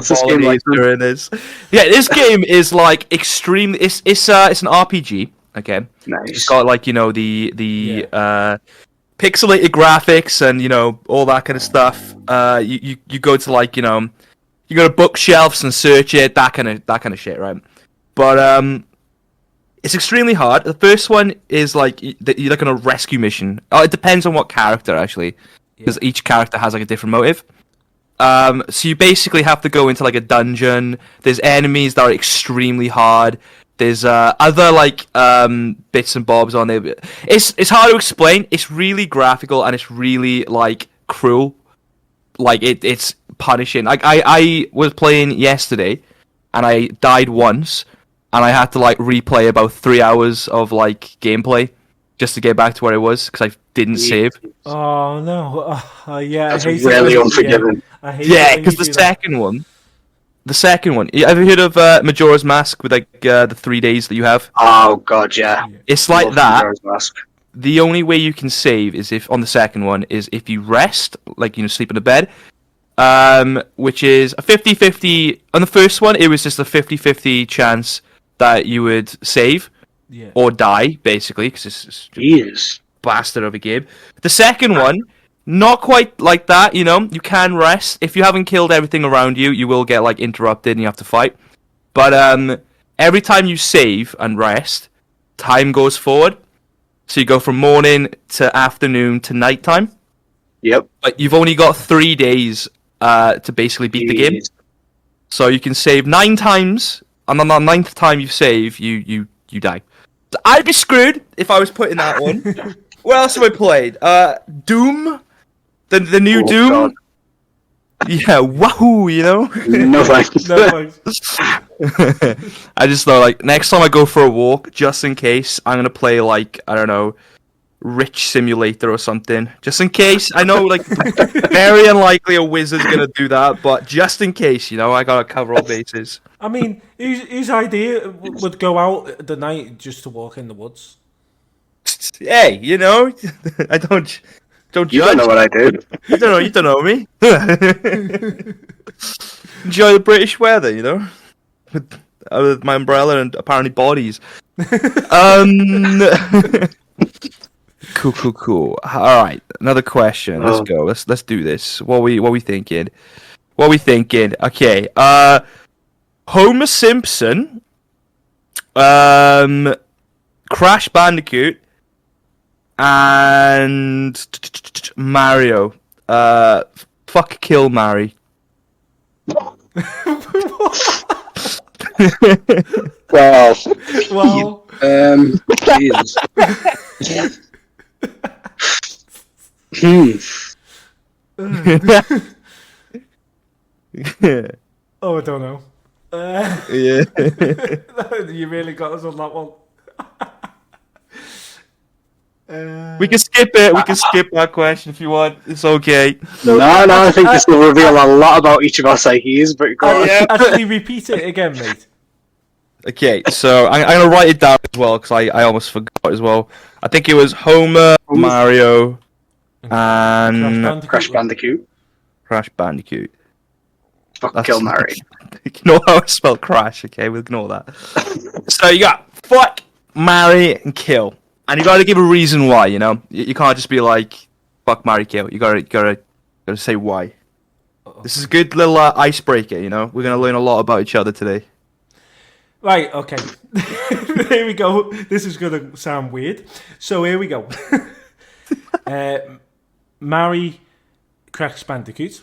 C: this game like?
B: Yeah, this game is like extreme. It's an RPG. Okay,
C: Nice.
B: it's got like the pixelated graphics and all that kind of stuff. You go to like you go to bookshelves and search it, that kind of shit, right? But it's extremely hard. The first one is like you're like on a rescue mission. Oh, it depends on what character actually, because each character has like a different motive. So you basically have to go into like a dungeon. There's enemies that are extremely hard. There's other like bits and bobs on there. It's hard to explain. It's really graphical and it's really like cruel. Like it's punishing. Like I was playing yesterday, and I died once, and I had to like replay about 3 hours of like gameplay just to get back to where I was because I didn't save.
A: Oh no! Yeah,
C: That's
A: I hate
C: really
A: it.
C: unforgiving.
A: I hate
B: Yeah,
A: it when
B: because
A: you
B: the
A: do that.
B: second one. You ever heard of Majora's Mask with like the 3 days that you have?
C: Oh god, yeah.
B: It's like
C: Love
B: that.
C: Majora's Mask.
B: The only way you can save is if on the second one is if you rest, like sleep in a bed, which is a 50-50. On the first one, it was just a 50-50 chance that you would save or die, basically, because it's
C: Jesus.
B: bastard of a game. The second one, not quite like that. You can rest if you haven't killed everything around you. You will get like interrupted and you have to fight. But every time you save and rest, time goes forward. So you go from morning to afternoon to nighttime.
C: Yep.
B: But you've only got 3 days to basically beat the game. So you can save 9 times, and on the 9th time you save, you die. So I'd be screwed if I was putting that one. What else have I played? Doom, the new Doom.
C: God.
B: Yeah, wahoo!
C: No thanks.
A: No, thanks.
B: I just thought like next time I go for a walk, just in case, I'm gonna play like I don't know, Rich Simulator or something. Just in case. I know like very unlikely a wizard's gonna do that, but just in case, I gotta cover all bases.
A: I mean, his idea would go out at the night just to walk in the woods.
B: Hey, I don't
C: You
B: judge.
C: don't know what I do.
B: You don't know me. Enjoy the British weather, with my umbrella and apparently bodies. Cool. All right, another question. Let's go. Let's do this. What we thinking? Okay. Homer Simpson, Crash Bandicoot, and Mario. Fuck, kill, marry.
C: Well, Jesus.
A: Oh, I don't know.
B: Yeah.
A: You really got us on that one.
B: We can skip it. We can skip that question if you want. It's okay.
C: No, I think this will reveal a lot about each of our psyches, but go on.
A: Actually, repeat it again, mate.
B: Okay, so I'm going to write it down as well, because I almost forgot as well. I think it was Homer, Mario, and
C: Crash Bandicoot.
B: Crash Bandicoot.
C: Fuck, kill, marry.
B: Ignore how I spell Crash, okay? We'll ignore that. So you got fuck, marry, and kill. And you got to give a reason why, you can't just be like, fuck, marry, kill. You gotta say why. This is a good little icebreaker, We're going to learn a lot about each other today.
A: Right, okay. Here we go. This is going to sound weird. So here we go. Marry Crash Bandicoot.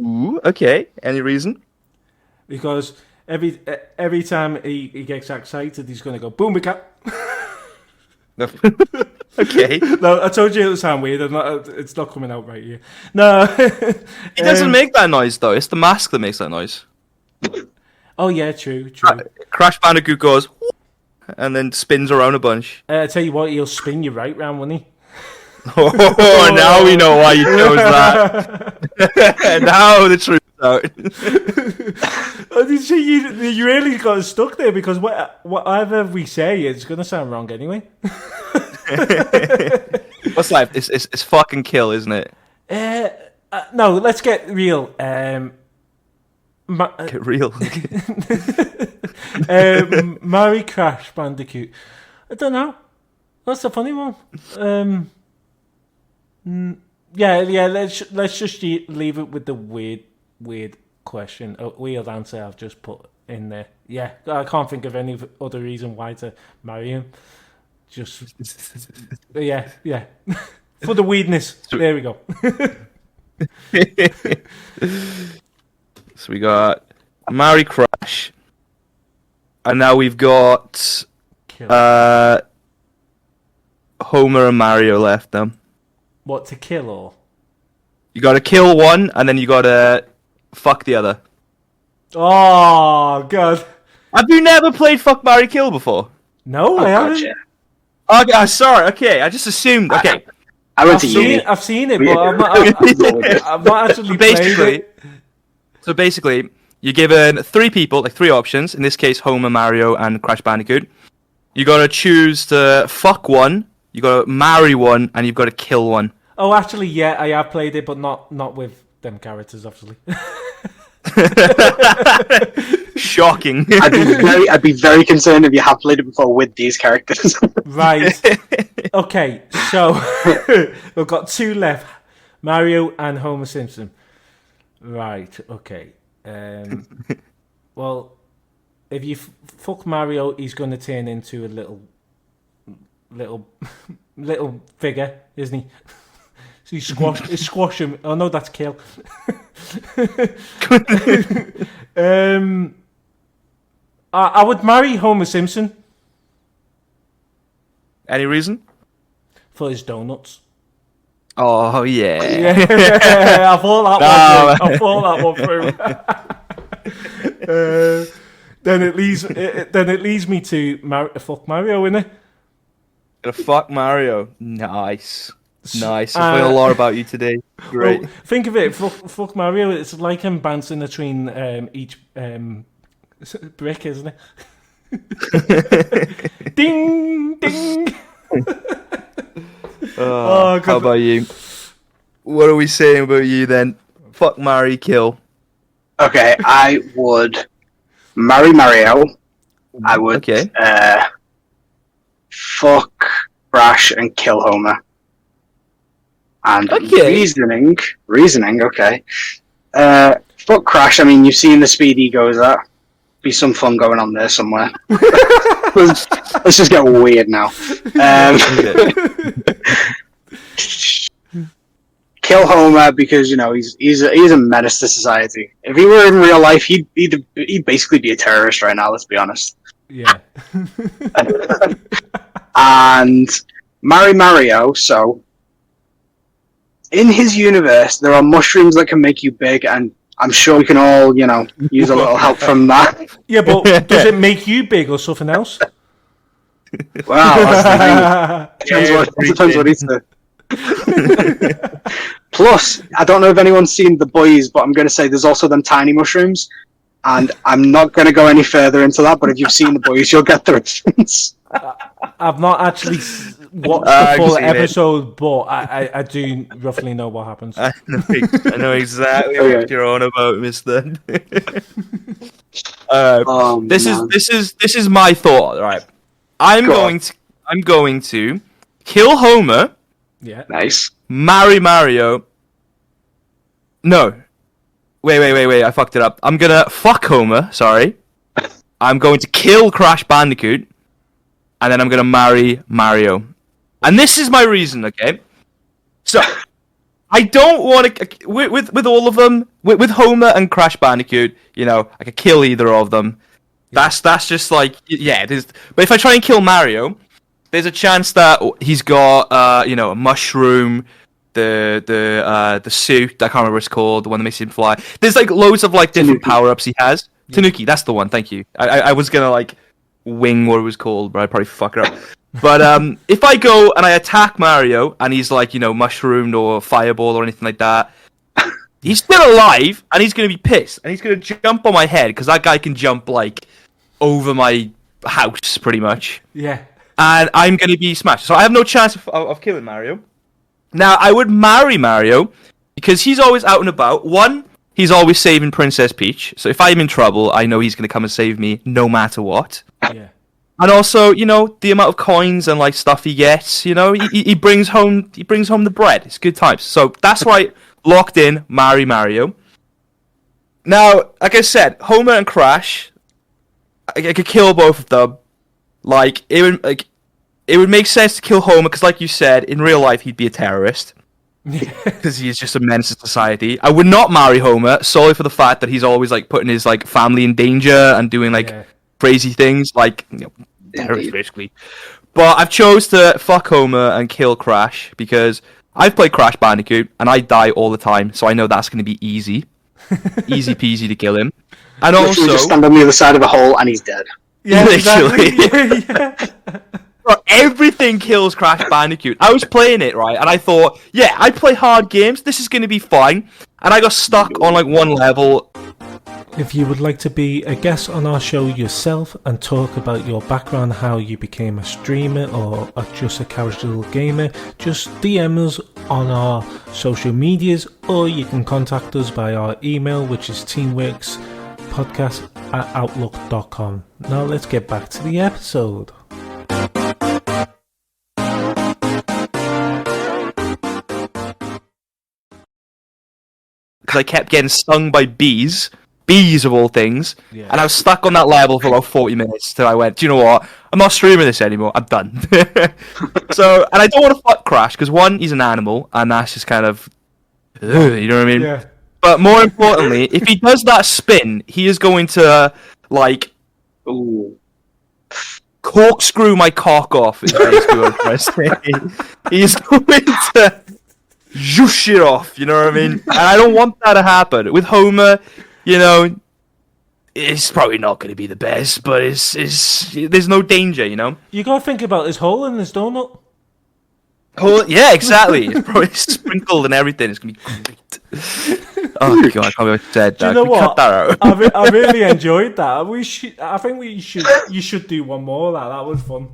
B: Ooh, okay. Any reason?
A: Because every time he gets excited, he's going to go, boom-a-cat.
B: Okay.
A: No, I told you it would sound weird. It's not coming out right here. No.
B: He doesn't make that noise, though. It's the mask that makes that noise.
A: Oh, yeah, true.
B: Crash Bandicoot goes, and then spins around a bunch.
A: I tell you what, he'll spin you right round, won't he?
B: Oh, now we know why you chose that. Now the truth. out.
A: You really got stuck there because whatever we say, it's going to sound wrong anyway.
B: What's life? It's fucking kill, isn't it?
A: No, let's get real.
B: Get real.
A: Marry Crash Bandicoot. I don't know. That's a funny one. Yeah. Let's just leave it with the weird question, a weird answer I've just put in there. Yeah, I can't think of any other reason why to marry him. Just yeah. For the weirdness. There we go.
B: So we got marry Crash, and now we've got Homer and Mario left now.
A: What, to kill or?
B: You gotta kill one, and then you gotta fuck the other.
A: Oh, God.
B: Have you never played Fuck, Marry, Kill before?
A: No, I haven't.
C: Gotcha.
B: Okay, sorry, okay, I just assumed, okay.
C: I've
A: seen it, but I've not actually played it.
B: So basically, you're given three people, like three options, in this case, Homer, Mario, and Crash Bandicoot. You gotta choose to fuck one, you gotta marry one, and you've gotta kill one.
A: Oh, actually, yeah, I have played it, but not with them characters, obviously.
B: Shocking.
C: I'd be very concerned if you have played it before with these characters.
A: Right. Okay, so we've got two left, Mario and Homer Simpson. Right. Okay. Well, if you fuck Mario, he's going to turn into a little figure, isn't he? So you squash him. Oh no, that's kill. I would marry Homer Simpson.
B: Any reason?
A: For his donuts.
B: Oh yeah.
A: Yeah, I thought that one through. Then it leads me to fuck Mario, innit?
B: Gonna fuck Mario. Nice. I've learned a lot about you today. Great.
A: Well, think of it, fuck Mario. It's like him bouncing between each brick, isn't it? Ding, ding.
B: How about you? What are we saying about you then? Fuck, marry, kill.
C: Okay, I would marry Mario. I would fuck Crash and kill Homer. And reasoning, okay. Fuck Crash, I mean, you've seen the speed he goes at. Be some fun going on there somewhere. Let's just get weird now. Kill Homer because, you know, he's a menace to society. If he were in real life, he'd basically be a terrorist right now, let's be honest.
A: Yeah.
C: And marry Mario, so in his universe, there are mushrooms that can make you big, and I'm sure we can all, you know, use a little help from that.
A: Yeah, but does it make you big or something else?
C: Wow, that's the thing. Depends what he said. Plus, I don't know if anyone's seen The Boys, but I'm going to say there's also them tiny mushrooms, and I'm not going to go any further into that, but if you've seen The Boys, you'll get the reference.
A: I've not actually watched the full episode, but I do roughly know what happens.
B: I know exactly what you're on about, Mister. This is my thought. Right, I'm going to kill Homer.
A: Yeah,
C: nice.
B: Marry Mario. No, wait! I fucked it up. I'm gonna fuck Homer. Sorry. I'm going to kill Crash Bandicoot. And then I'm going to marry Mario. And this is my reason, okay? So, I don't want to... With all of them, with Homer and Crash Bandicoot, you know, I could kill either of them. Yeah. That's just like... Yeah, it is. But if I try and kill Mario, there's a chance that he's got, you know, a mushroom, the suit, I can't remember what it's called, the one that makes him fly. There's, like, loads of, like, different power-ups he has. Yeah. Tanuki, that's the one, thank you. I was going to, like... wing what it was called, but I'd probably fuck it up. But if I go and I attack Mario and he's like, you know, mushroomed or fireball or anything like that, He's still alive, and he's going to be pissed, and he's going to jump on my head, because that guy can jump, like, over my house, pretty much.
A: Yeah.
B: And I'm going to be smashed. So I have no chance of killing Mario. Now, I would marry Mario, because he's always out and about. One, he's always saving Princess Peach, so if I'm in trouble, I know he's going to come and save me, no matter what.
A: Yeah.
B: And also, you know, the amount of coins and like stuff he gets, you know, he brings home the bread. It's good times. So that's why locked in, marry Mario. Now, like I said, Homer and Crash, I could kill both of them. It would make sense to kill Homer because, like you said, in real life he'd be a terrorist because he's just a menace to society. I would not marry Homer solely for the fact that he's always like putting his like family in danger and doing like. Yeah. Crazy things, like, you know, terrorists, basically. But I've chose to fuck Homer and kill Crash, because I've played Crash Bandicoot, and I die all the time, so I know that's going to be easy. Easy peasy to kill him. And also...
C: just stand on the other side of a hole, and he's dead.
B: Yeah, literally. Exactly. Bro, everything kills Crash Bandicoot. I was playing it, right, and I thought, yeah, I play hard games, this is going to be fine. And I got stuck on, like, one level...
A: If you would like to be a guest on our show yourself and talk about your background, how you became a streamer or just a casual gamer, just DM us on our social medias, or you can contact us by our email, which is teamworkspodcast@outlook.com. Now let's get back to the episode.
B: Because I kept getting stung by bees of all things, and I was stuck on that level for about 40 minutes till I went, do you know what, I'm not streaming this anymore, I'm done. So, and I don't want to fuck Crash, because one, he's an animal, and that's just kind of, you know what I mean? Yeah. But more importantly, if he does that spin, he is going to, like, corkscrew my cock off, is basically what I'm saying. He's going to zhoosh it off, you know what I mean? And I don't want that to happen. With Homer, you know, it's probably not going to be the best, but it's there's no danger, you know?
A: You got to think about his hole in his donut.
B: Hole, yeah, exactly. It's probably sprinkled and everything. It's going to be great. Oh, God, I can't believe I said that.
A: Do you know what?
B: Cut that out.
A: I really enjoyed that. I think you should do one more of that. That was fun.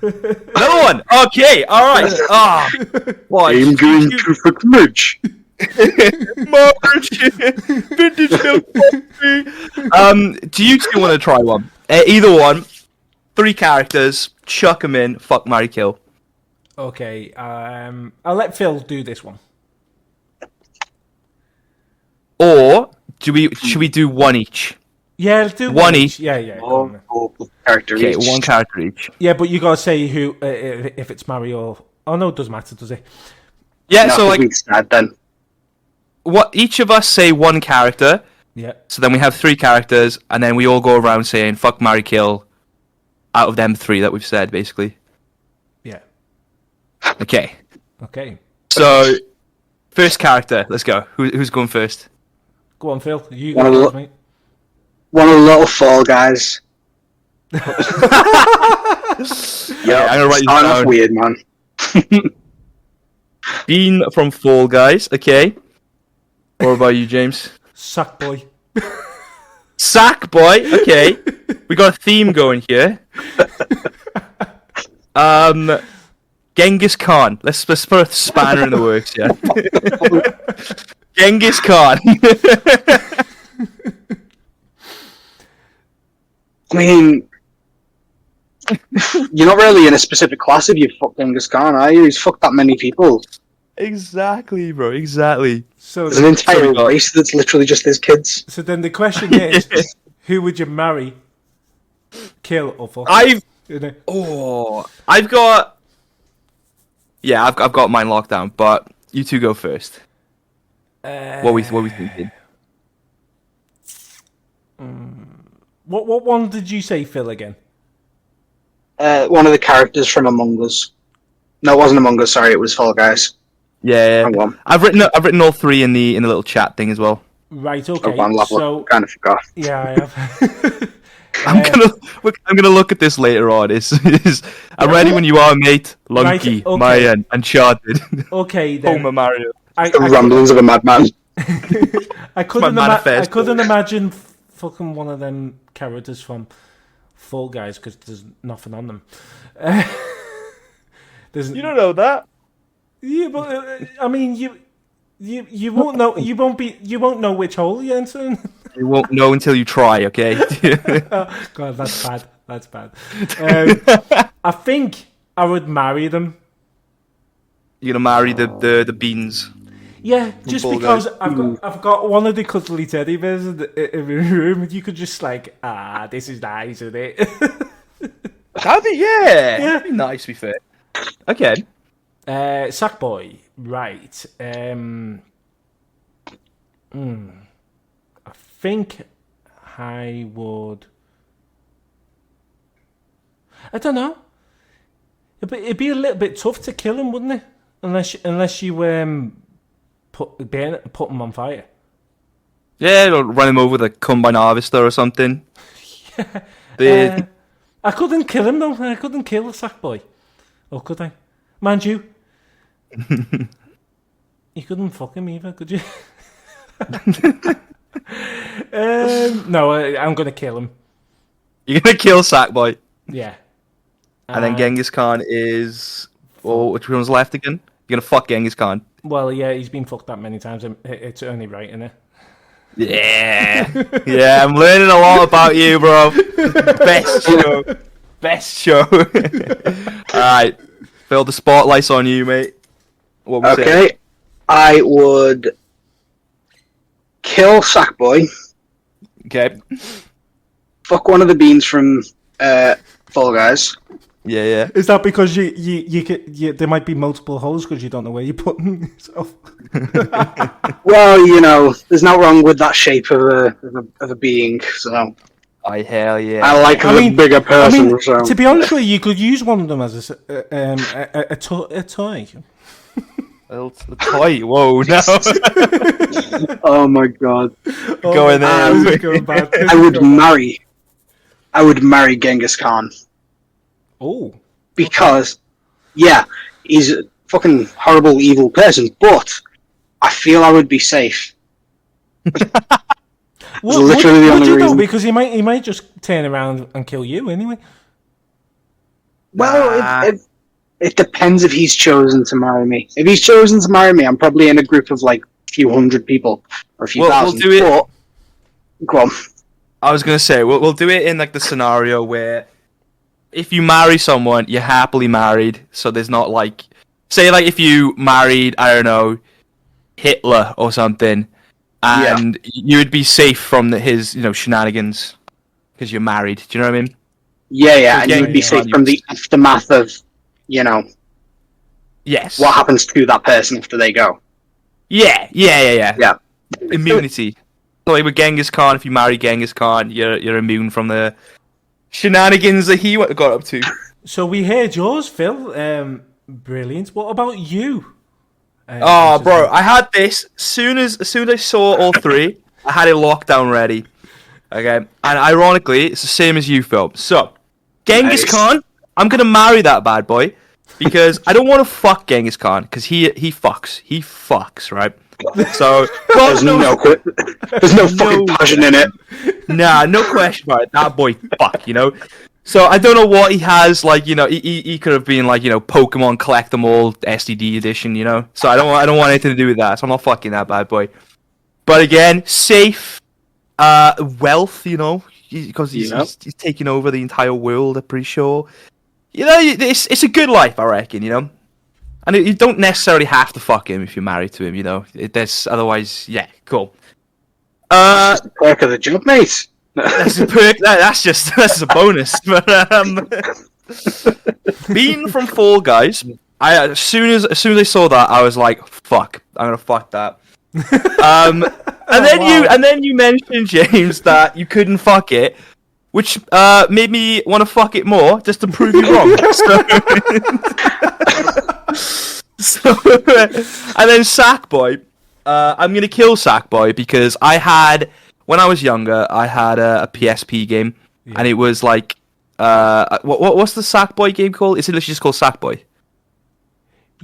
B: Another one. Okay, all right.
C: I'm going to fuck Mitch.
B: Vintage milk coffee. Do you two want to try one? Either one. 3 characters. Chuck them in. Fuck, marry, kill.
A: Okay. I'll let Phil do this one.
B: Or should we do one each?
A: Yeah, let's do one each. Yeah.
C: Character
B: okay,
C: each.
B: one character each.
A: Yeah, but you gotta say who if it's Mario. Oh no, it doesn't matter, does it?
B: Yeah, so like
C: sad then.
B: What each of us say one character.
A: Yeah.
B: So then we have 3 characters, and then we all go around saying "fuck, marry, kill" out of them 3 that we've said, basically.
A: Yeah.
B: Okay.
C: So,
B: first character. Let's go. Who's going first?
A: Go on, Phil. You go first, mate.
C: One of the little Fall Guys.
B: Yeah, I'm gonna write you down.
C: That's weird, man.
B: Bean from Fall Guys. Okay. What about you, James?
A: Sackboy.
B: Sackboy. Okay. We got a theme going here. Genghis Khan. Let's put a spanner in the works here. Genghis Khan.
C: I mean, you're not really in a specific class if you fuck Genghis Khan, are you? He's fucked that many people.
B: Exactly, bro. Exactly.
A: So
C: there's an entire race that's literally just his kids.
A: So then the question is, who would you marry, kill, or fuck?
B: I've got mine locked down, but you two go first. What we thinking?
A: What one did you say, Phil, again?
C: One of the characters from Among Us. No, it wasn't Among Us. Sorry, it was Fall Guys.
B: Yeah. I've written all 3 in the little chat thing as well.
A: Right. Okay.
C: So kind of forgot.
A: Yeah, I have.
B: I'm gonna look at this later on. I'm ready when you are, mate. Lunky,
A: right, okay.
B: Maya, Uncharted.
A: Okay, then.
B: Homer, Mario.
C: The rumblings of a madman.
A: I couldn't imagine fucking one of them characters from Fall Guys because there's nothing on them.
B: You don't know that.
A: Yeah, but I mean, you won't know. You won't know which hole you're entering.
B: You won't know until you try. Okay.
A: Oh, God, that's bad. That's bad. I think I would marry them.
B: You're gonna marry the beans.
A: Yeah, just because I've got one of the cuddly teddy bears in my room. You could just like, this is nice, isn't it?
B: That'd be That'd be nice. To be fair. Okay.
A: Sackboy, right? I think I would. I don't know. It'd be a little bit tough to kill him, wouldn't it? Unless you put him on fire.
B: Yeah, or run him over with a combine harvester or something.
A: Yeah. I couldn't kill him though. I couldn't kill Sackboy. Or could I? Mind you. You couldn't fuck him either, could you? No, I'm gonna kill him.
B: You're gonna kill Sackboy.
A: Yeah.
B: And then Genghis Khan is... Oh, which one's left again? You're gonna fuck Genghis Khan.
A: Well, yeah, he's been fucked that many times. It's only right, isn't it?
B: Yeah. Yeah, I'm learning a lot about you, bro. Best show. Alright. Phil, the spotlight's on you, mate. What was it?
C: I would kill Sackboy.
B: Okay.
C: Fuck one of the beans from Fall Guys.
B: Yeah.
A: Is that because there might be multiple holes because you don't know where you're putting yourself?
C: Well, there's no wrong with that shape of a being. So.
B: Hell yeah.
C: I like a bigger person. So.
A: To be honest with you could use one of them as a toy.
B: A toy? Whoa, no.
C: Oh my god.
B: Going there.
C: I would marry Genghis Khan.
A: Oh.
C: Because, he's a fucking horrible, evil person, but I feel I would be safe.
A: Would you though? Because he might just turn around and kill you anyway.
C: Well, it depends if he's chosen to marry me. If he's chosen to marry me, I'm probably in a group of like a few hundred people or a few thousand.
B: We'll do it.
C: Go on.
B: I was gonna say we'll do it in like the scenario where if you marry someone, you're happily married. So there's not like, say like if you married, I don't know, Hitler or something, and you would be safe from his shenanigans because you're married. Do you know what I mean?
C: Yeah, and you would be safe from the aftermath of,
B: yes,
C: what happens to that person after they go.
B: Yeah. Immunity. So like with Genghis Khan, if you marry Genghis Khan, you're immune from the shenanigans that he got up to.
A: So we heard yours, Phil. Brilliant. What about you?
B: Bro, I had this soon as I saw all three. I had it locked down ready. Okay, and ironically, it's the same as you, Phil. So, Genghis Khan, I'm gonna marry that bad boy because I don't want to fuck Genghis Khan because he fucks, right? So
C: there's no fucking passion in it.
B: Nah, no question about it. That boy fuck, So I don't know what he has, like, he could have been like, Pokemon Collect Them All STD edition, So I don't want anything to do with that. So I'm not fucking that bad boy. But again, safe, wealth, because he's taking over the entire world. I'm pretty sure. It's a good life, I reckon. And you don't necessarily have to fuck him if you're married to him. Otherwise, cool.
C: That's the perk of the job, mate.
B: That's a perk. That's just a bonus. But being from Fall Guys, as soon as I saw that, I was like, "Fuck, I'm gonna fuck that." And then you mentioned, James, that you couldn't fuck it, which made me want to fuck it more, just to prove you wrong. And then Sackboy, I'm gonna kill Sackboy because when I was younger, I had a PSP game, and it was like, what's the Sackboy game called? Is it literally just called Sackboy?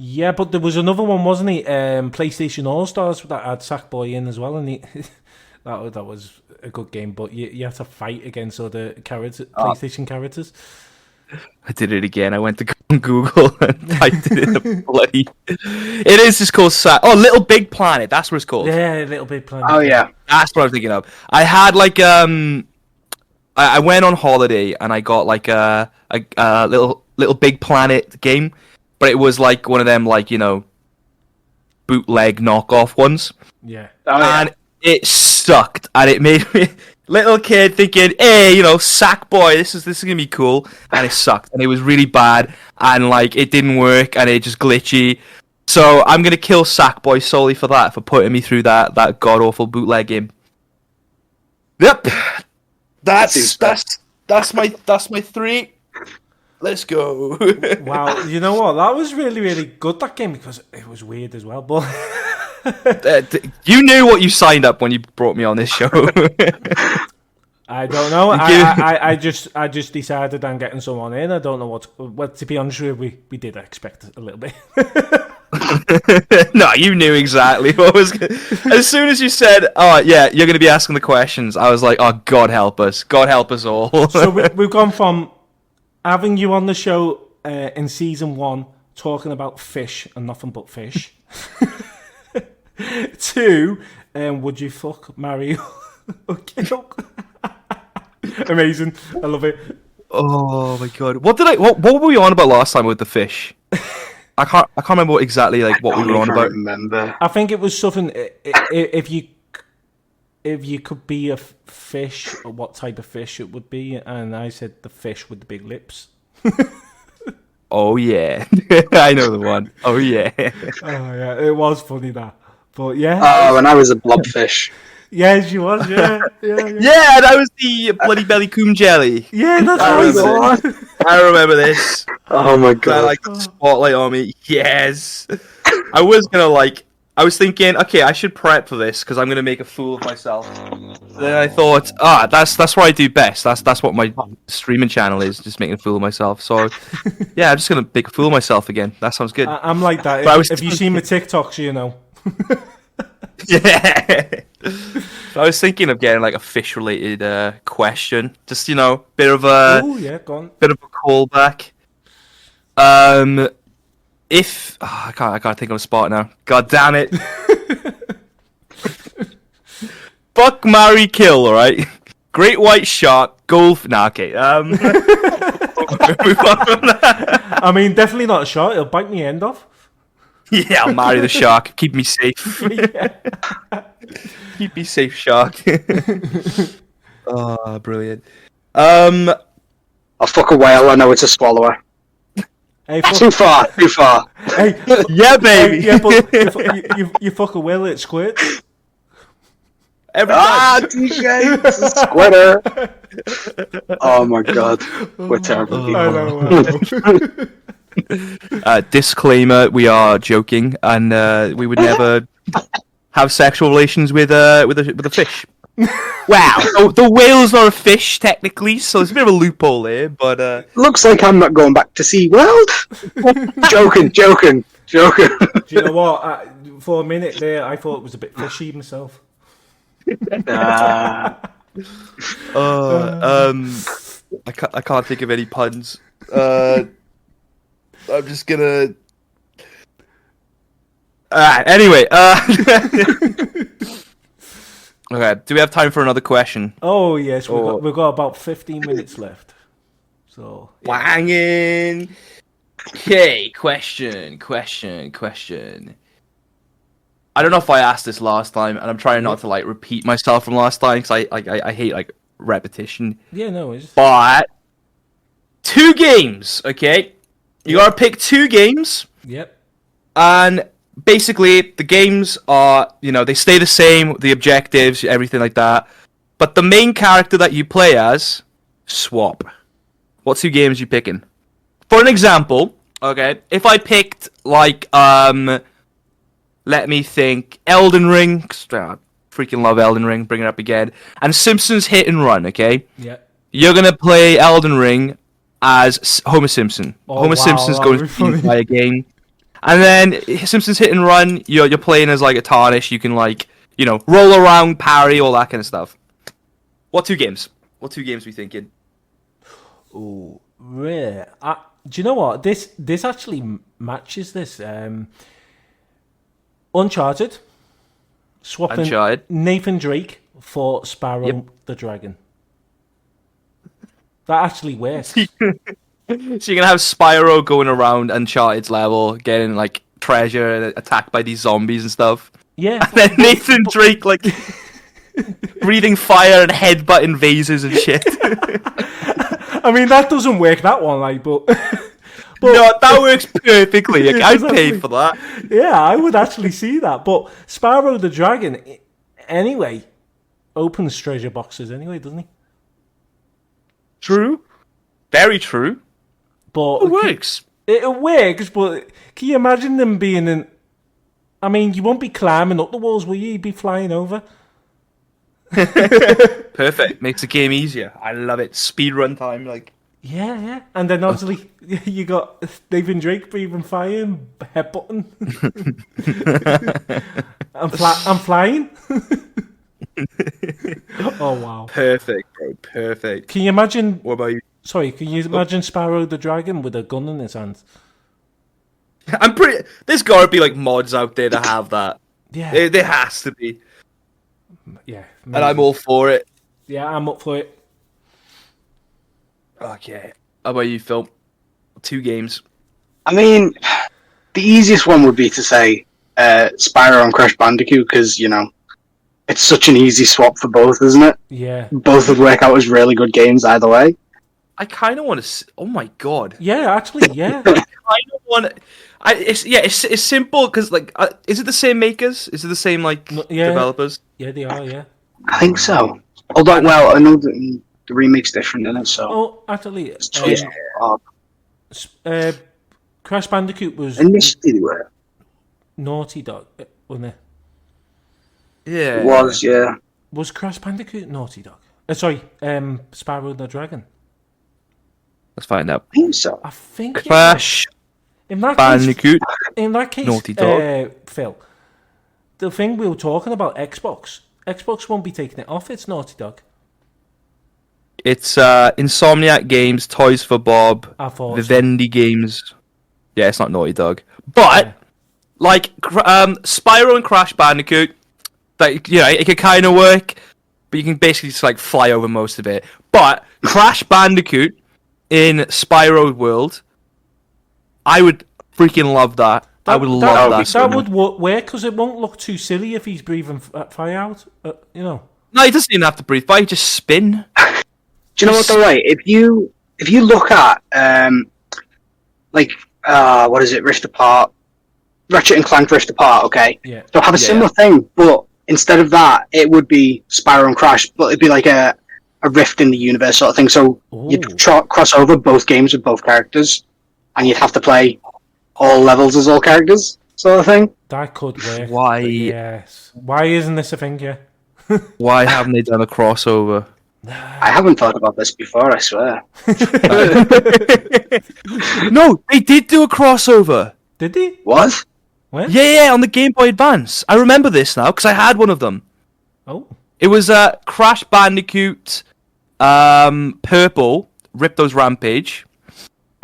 A: Yeah, but there was another one, wasn't it? PlayStation All Stars that had Sackboy in as well, and that was a good game. But you had to fight against other PlayStation characters.
B: I did it again. I went to Google and typed it in the bloody. It is just called Little Big Planet. That's what it's called.
A: Yeah, Little Big Planet.
C: Oh yeah,
B: that's what I was thinking of. I had like I went on holiday and I got like a little Big Planet game, but it was like one of them like bootleg knockoff ones.
A: Yeah.
B: And it sucked, and it made me little kid thinking, hey, Sackboy, this is gonna be cool, and it sucked, and it was really bad, and like it didn't work, and it just glitchy. So I'm gonna kill Sackboy solely for that, for putting me through that god awful bootleg game. Yep, that's my 3. Let's go.
A: Wow, you know what? That was really, really good, that game, because it was weird as well, but...
B: You knew what you signed up when you brought me on this show.
A: I don't know. I just decided I'm getting someone in. I don't know what to be honest with you, we did expect a little bit.
B: No, you knew exactly what was going to... As soon as you said, oh, yeah, you're going to be asking the questions, I was like, oh, God help us. God help us all.
A: So we've gone from having you on the show in season 1 talking about fish and nothing but fish to would you fuck, marry, or kill? Amazing. I love it.
B: Oh, my God. What were we on about last time with the fish? I can't remember exactly what we were on about.
C: Remember.
A: I think it was something. If you could be a fish, or what type of fish it would be, and I said the fish with the big lips.
B: Oh yeah, I know the one. Oh yeah.
A: Oh yeah, it was funny that, but yeah.
C: Oh, and I was a blobfish.
A: Yeah, she was. Yeah.
B: Yeah, that was the bloody belly coom jelly.
A: Yeah, that's right.
B: I remember this.
C: Oh my God!
B: Like the spotlight on me. Yes. I was thinking, okay, I should prep for this because I'm gonna make a fool of myself. Then I thought, that's what I do best. That's what my streaming channel is, just making a fool of myself. So, yeah, I'm just gonna make a fool of myself again. That sounds good.
A: I'm like that. If you see my TikToks, you know.
B: Yeah. So I was thinking of getting like a fish-related question, just bit of a
A: go on.
B: Bit of a callback. I can't think of a spot now. God damn it. Fuck, marry, kill, alright? Great white shark, golf. Nah, okay. Move on from that.
A: I mean, definitely not a shark. It'll bite me end off.
B: Yeah, I'll marry the shark. Keep me safe. Keep me safe, shark. Oh, brilliant.
C: I'll fuck a whale. I know it's a swallower.
A: Hey,
C: Too far.
A: Hey,
B: yeah, baby.
A: yeah, but if you fuck a whale, it squirts.
B: Every time.
C: TJ, it's a squitter. Oh my God, we're terrible people.
A: I know.
B: Disclaimer: we are joking, and we would never have sexual relations with a fish. Wow, the whales are a fish technically, so there's a bit of a loophole there. But
C: looks like I'm not going back to SeaWorld. Joking.
A: Do you know what? For a minute there, I thought it was a bit fishy myself.
B: I can't think of any puns. I'm just gonna. Anyway. Okay. Do we have time for another question?
A: Oh yes, we've got about 15 minutes left. So
B: Wanging. Okay. Question. I don't know if I asked this last time, and I'm trying not to repeat myself from last time because I hate repetition.
A: Yeah, no, it's...
B: But 2 games, okay? You gotta pick 2 games.
A: Yep.
B: And basically, the games are, they stay the same, the objectives, everything like that. But the main character that you play as, swap. What 2 games you picking? For an example, okay, if I picked, let me think, Elden Ring, 'cause I freaking love Elden Ring, bring it up again, and Simpsons Hit and Run, okay?
A: Yeah.
B: You're gonna play Elden Ring as Homer Simpson.
A: Oh,
B: Homer
A: wow,
B: Simpson's going to the entire game. And then Simpsons Hit and Run, you're playing as like a Tarnish. You can like, roll around, parry, all that kind of stuff. What two games? What two games are we thinking?
A: Oh, rare. Do you know what? This actually matches this. Uncharted. Swapping
B: Uncharted.
A: Nathan Drake for Sparrow the Dragon. That actually works.
B: So you're gonna have Spyro going around Uncharted's level, getting like treasure and attacked by these zombies and stuff.
A: Yeah.
B: And then Nathan Drake like breathing fire and headbutting vases and shit.
A: I mean, that doesn't work, that one, like, but
B: No, that works perfectly. Like, I'd pay for that.
A: yeah, I would actually see that. But Sparrow the Dragon, anyway, opens treasure boxes anyway, doesn't he?
B: True. Very true.
A: But
B: It works.
A: It works, but can you imagine them being in... I mean, you won't be climbing up the walls, will you? You'd be flying over.
B: Perfect. Makes the game easier. I love it. Speed run time, like.
A: Yeah. And then obviously you got Nathan Drake breathing fire and headbutting. I'm flying. Oh, wow.
B: Perfect, bro. Perfect.
A: Can you imagine...
B: What about you?
A: Sorry, can you imagine Sparrow the Dragon with a gun in his hand?
B: I'm pretty... There's gotta be, like, mods out there that have that.
A: Yeah.
B: There has to be.
A: Yeah.
B: And I'm all for it.
A: Yeah, I'm up for it.
B: Okay. How about you, Phil? Two games.
C: I mean, the easiest one would be to say Spyro and Crash Bandicoot, because, it's such an easy swap for both, isn't it?
A: Yeah.
C: Both would work out as really good games either way.
B: I kind of want to... Oh, my God.
A: Yeah, actually, yeah.
B: I kind of want to... It's simple, because, like... is it the same makers? Is it the same, like, developers?
A: Yeah, they are, yeah.
C: I think so. Although, well, I know that the remake's different in it, so...
A: Oh, actually... Crash Bandicoot was...
C: Initially, they were.
A: Naughty Dog, wasn't it?
B: Yeah.
C: It was, yeah.
A: Was Crash Bandicoot Naughty Dog? Spyro the Dragon.
B: Let's find out.
C: I think so.
A: I think...
B: Crash Bandicoot.
A: In that case,
B: Naughty Dog.
A: Phil, the thing we were talking about, Xbox won't be taking it off, it's Naughty Dog.
B: It's Insomniac Games, Toys for Bob,
A: I thought
B: Vivendi Games. Yeah, it's not Naughty Dog. But, Spyro and Crash Bandicoot, like, it could kind of work, but you can basically just, like, fly over most of it. But Crash Bandicoot in Spyro World, I would freaking love that. I would love that.
A: That would work, because it won't look too silly if he's breathing fire out,
B: No, he doesn't even have to breathe fire, he just spin.
C: Do you know what they're right? If you look at what is it, Rift Apart, Ratchet and Clank Rift Apart, okay?
A: Yeah.
C: They'll have a similar thing, but instead of that, it would be Spyro and Crash, but it'd be like a rift in the universe sort of thing. So you'd cross over both games with both characters, and you'd have to play all levels as all characters, sort of thing.
A: That could work.
B: Why?
A: Yes. Why isn't this a thing here?
B: Why haven't they done a crossover?
C: I haven't thought about this before, I swear.
B: No, they did do a crossover.
A: Did they?
C: What?
A: When?
B: Yeah, on the Game Boy Advance. I remember this now, because I had one of them.
A: Oh.
B: It was Crash Bandicoot Purple, Ripto's Rampage.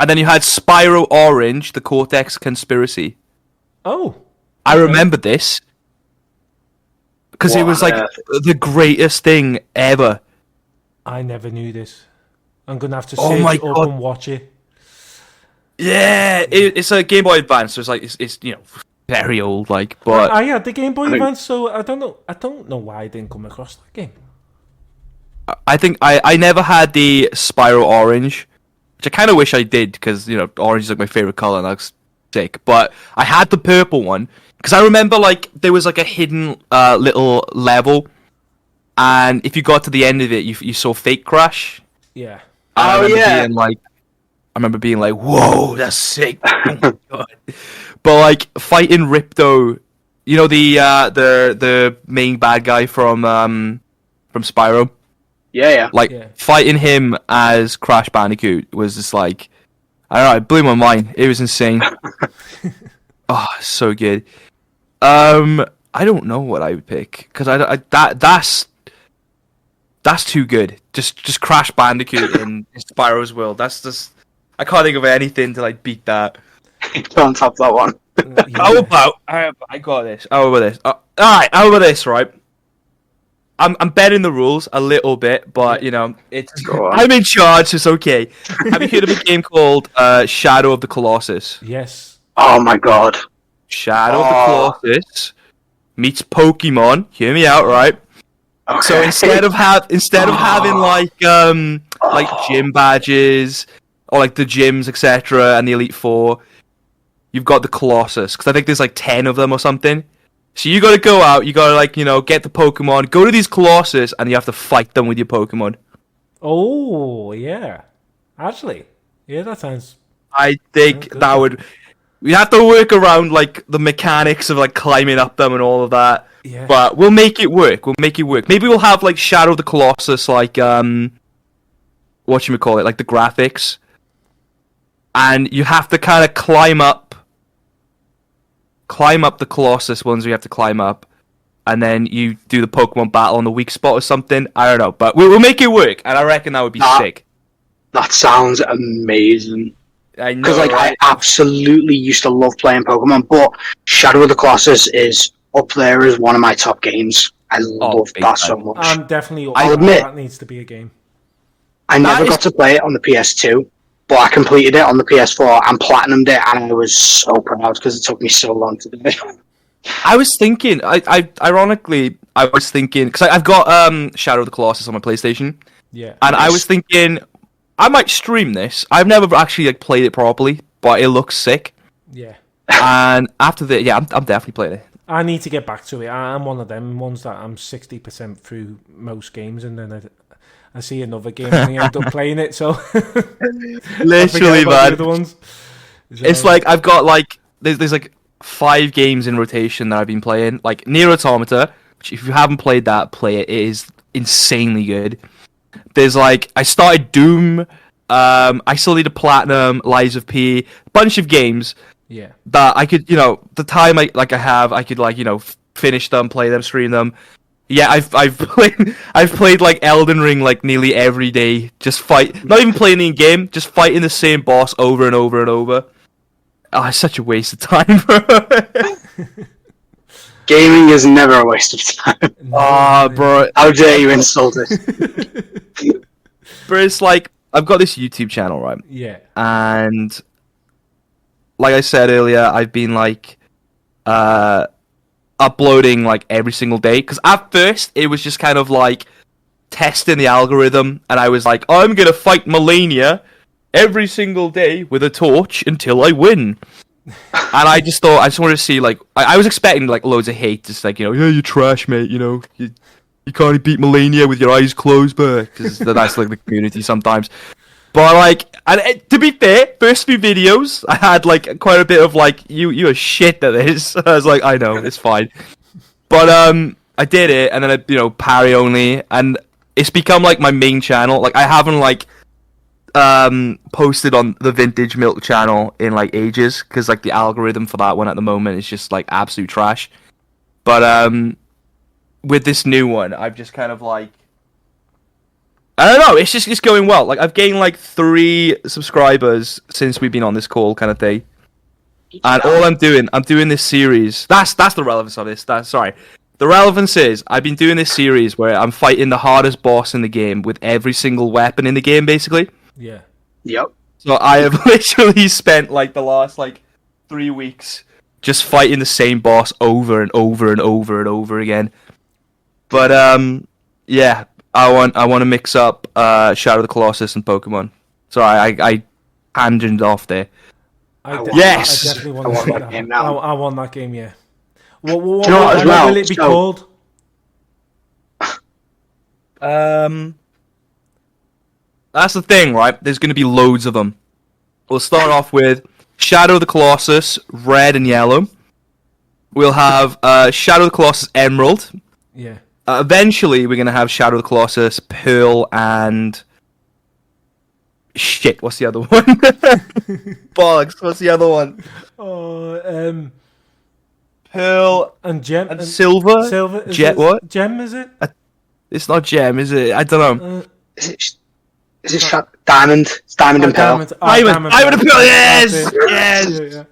B: And then you had Spyro Orange, the Cortex Conspiracy.
A: Oh.
B: I remember this. Because it was like the greatest thing ever.
A: I never knew this. I'm going to have to
B: Oh
A: search
B: my
A: it up
B: God.
A: and watch it.
B: Yeah, it's a Game Boy Advance, so it's very old, like, but
A: I had the Game Boy Advance, so I don't know why I didn't come across that game.
B: I think I never had the Spyro Orange, which I kind of wish I did, because, orange is like my favorite color, and that's sick, but I had the purple one, because I remember, like, there was, like, a hidden little level, and if you got to the end of it, you saw Fake Crash.
A: Yeah.
B: I remember being like, whoa, that's sick. Oh my God. But like fighting Ripto, the main bad guy from Spyro.
C: Yeah.
B: Like fighting him as Crash Bandicoot was just like, I don't know, it blew my mind. It was insane. Oh, so good. I don't know what I would pick because that's too good. Just Crash Bandicoot in Spyro's World. That's just I can't think of anything to like beat that.
C: Don't top that one.
B: How about I got this? How about this? All right, how about this? Right, I'm bending the rules a little bit, but you know it's I'm in charge, so it's okay. Have you heard of a game called Shadow of the Colossus?
A: Yes.
C: Oh my god.
B: Shadow of the Colossus meets Pokemon. Hear me out, right?
C: Okay.
B: So instead of having like gym badges or like the gyms etc. and the Elite Four, you've got the Colossus because I think there's like 10 of them or something. So you got to go out, you got to like get the Pokemon, go to these Colossus, and you have to fight them with your Pokemon.
A: Oh yeah, actually, yeah, that sounds.
B: I think that would. We have to work around like the mechanics of like climbing up them and all of that.
A: Yeah.
B: But we'll make it work. Maybe we'll have like Shadow of the Colossus, like whatchamacallit, like the graphics. And you have to kind of climb up the Colossus ones we have to climb up. And then you do the Pokemon battle on the weak spot or something. I don't know. But we'll make it work. And I reckon that would be sick.
C: That sounds amazing.
B: I know,
C: Because
B: right?
C: I absolutely used to love playing Pokemon, but Shadow of the Colossus is up there as one of my top games. I love that so much.
A: I'm definitely.
C: I'll admit
A: that needs to be a game.
C: I never got to play it on the PS2, but I completed it on the PS4 and platinumed it, and I was so proud because it took me so long to do it.
B: I was thinking, ironically, because I've got Shadow of the Colossus on my PlayStation.
A: Yeah.
B: And I was thinking, I might stream this. I've never actually like played it properly, but it looks sick.
A: Yeah.
B: And after that, yeah, I'm definitely playing it.
A: I need to get back to it. I'm one of them ones that I'm 60% through most games, and then I see another game and I end up playing it. So
B: literally, man.
A: The ones. So,
B: it's like I've got like there's like 5 games in rotation that I've been playing. Like Nier Automata, which if you haven't played that, play it. It is insanely good. There's like I started Doom. I still need a Platinum, Lies of P, bunch of games.
A: Yeah.
B: That I could, the time I could finish them, play them, stream them. Yeah, I've played like Elden Ring like nearly every day. Just fight, not even playing the game, just fighting the same boss over and over and over. Oh, it's such a waste of time, bro.
C: Gaming is never a waste of time.
B: Bro.
C: How dare you insult it?
B: But it's like I've got this YouTube channel, right?
A: Yeah.
B: And like I said earlier, I've been like uploading like every single day because at first it was just kind of like testing the algorithm, and I was like, I'm gonna fight Melania every single day with a torch until I win. And I just thought I just wanted to see like I was expecting like loads of hate, just like yeah, you're trash, mate. You can't beat Melania with your eyes closed, because that's like the community sometimes. But like, to be fair, first few videos I had like quite a bit of like you are shit at this. I was like, I know, it's fine. But I did it, and then I parry only, and it's become like my main channel. Like I haven't like posted on the TheVintageMilk channel in like ages because like the algorithm for that one at the moment is just like absolute trash. But with this new one, I've just kind of like. I don't know, it's going well. Like I've gained like 3 subscribers since we've been on this call kind of thing. And all I'm doing this series. That's the relevance of this. The relevance is I've been doing this series where I'm fighting the hardest boss in the game with every single weapon in the game basically.
A: Yeah.
C: Yep.
B: So I have literally spent like the last like 3 weeks just fighting the same boss over and over and over and over again. But yeah. I want to mix up Shadow of the Colossus and Pokemon. Sorry, I tangented off there. Yes!
A: I definitely want that game now. I want that game, yeah. What will it be called?
B: That's the thing, right? There's going to be loads of them. We'll start off with Shadow of the Colossus, red and yellow. We'll have Shadow of the Colossus, emerald.
A: Yeah.
B: Eventually, we're going to have Shadow of the Colossus, Pearl, and... Shit, what's the other one? Bollocks, what's the other one?
A: Oh,
B: pearl,
A: and gem
B: and silver.
A: Silver.
B: What?
A: Gem, is it?
B: It's not gem, is it? I don't know.
C: Is it diamond? It's diamond and pearl.
B: Diamond and pearl. Yes, yes.
A: Yeah.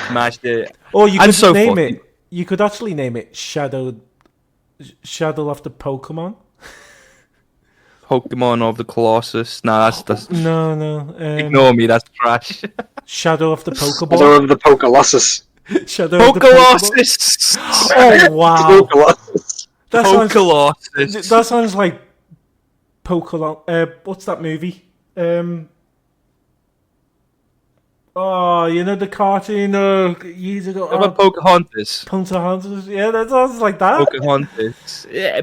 B: Smashed it.
A: Or you
B: I'm
A: could
B: so
A: name
B: fucking-
A: it. You could actually name it Shadow of the Pokemon.
B: Pokemon of the Colossus. Nah, that's
A: No.
B: ignore me. That's trash.
A: Shadow of the Pokeball.
C: Shadow of the Pocolossus.
A: Shadow of the Pokeball.
B: Pocolossus.
A: Oh wow.
C: Pocolossus.
B: Pocolossus.
A: That sounds like what's that movie? Oh, you know the cartoon years ago.
B: How about Pocahontas?
A: Pocahontas. Yeah, that sounds like that.
B: Pocahontas. Yeah,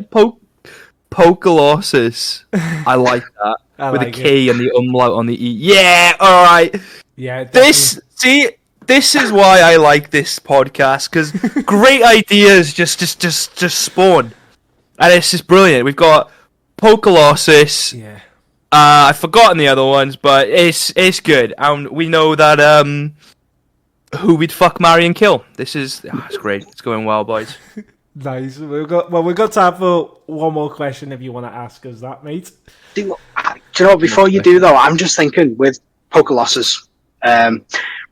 B: Pocolossus. I like that. With
A: like
B: a K and the umlaut on the E. Yeah, alright.
A: Yeah, definitely.
B: This is why I like this podcast, because great ideas just spawn. And it's just brilliant. We've got Pocolossus.
A: Yeah.
B: I've forgotten the other ones, but it's good. And we know that who we'd fuck, marry, and kill. This is it's great. It's going well, boys.
A: Nice. We've got time for one more question if you want to ask us that, mate.
C: Do you know what? Before you do though, I'm just thinking with Pocolossus.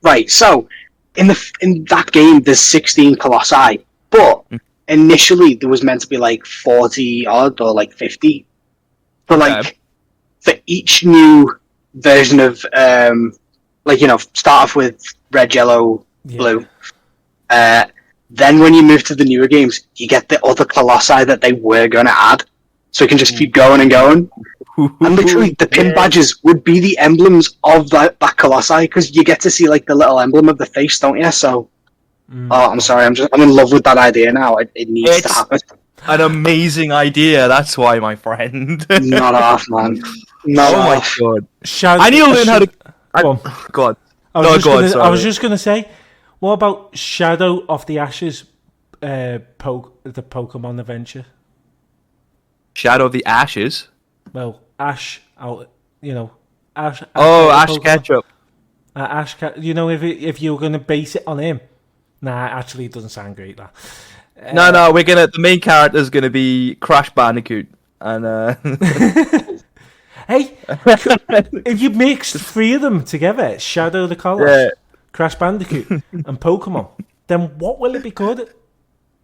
C: Right. So in that game, there's 16 colossi, but initially there was meant to be like 40 odd or like 50. But like for each new version of start off with red, yellow, blue. Then when you move to the newer games, you get the other colossi that they were going to add. So you can just keep going and going. And literally, the pin badges would be the emblems of that colossi, because you get to see like the little emblem of the face, don't you? So, I'm sorry, I'm in love with that idea now. It needs to happen.
B: An amazing idea. That's why, my friend.
C: Not off, man. Not off.
B: My god. I need to learn how to. God.
A: I was just gonna say, what about Shadow of the Ashes? The Pokemon adventure.
B: Shadow of the Ashes.
A: Well, Ash out. Ash.
B: Ash Ketchum.
A: Ash. If you're gonna base it on him. Nah, actually, it doesn't sound great. That.
B: No, the main character's gonna be Crash Bandicoot, and
A: Hey, if you mixed three of them together, Shadow the Colossus, Crash Bandicoot, and Pokemon, then what will it be called?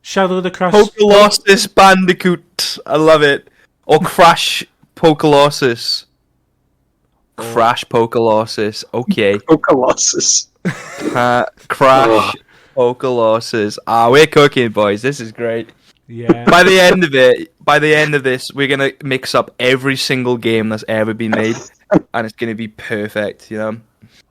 A: Shadow the Crash...
B: Pocolossus Bandicoot. I love it. Or Crash Pocolossus. Crash Pocolossus. Okay.
C: Pocolossus.
B: Crash Pocolossus. We're cooking, boys. This is great.
A: Yeah.
B: By the end of this, we're gonna mix up every single game that's ever been made, and it's gonna be perfect. You know.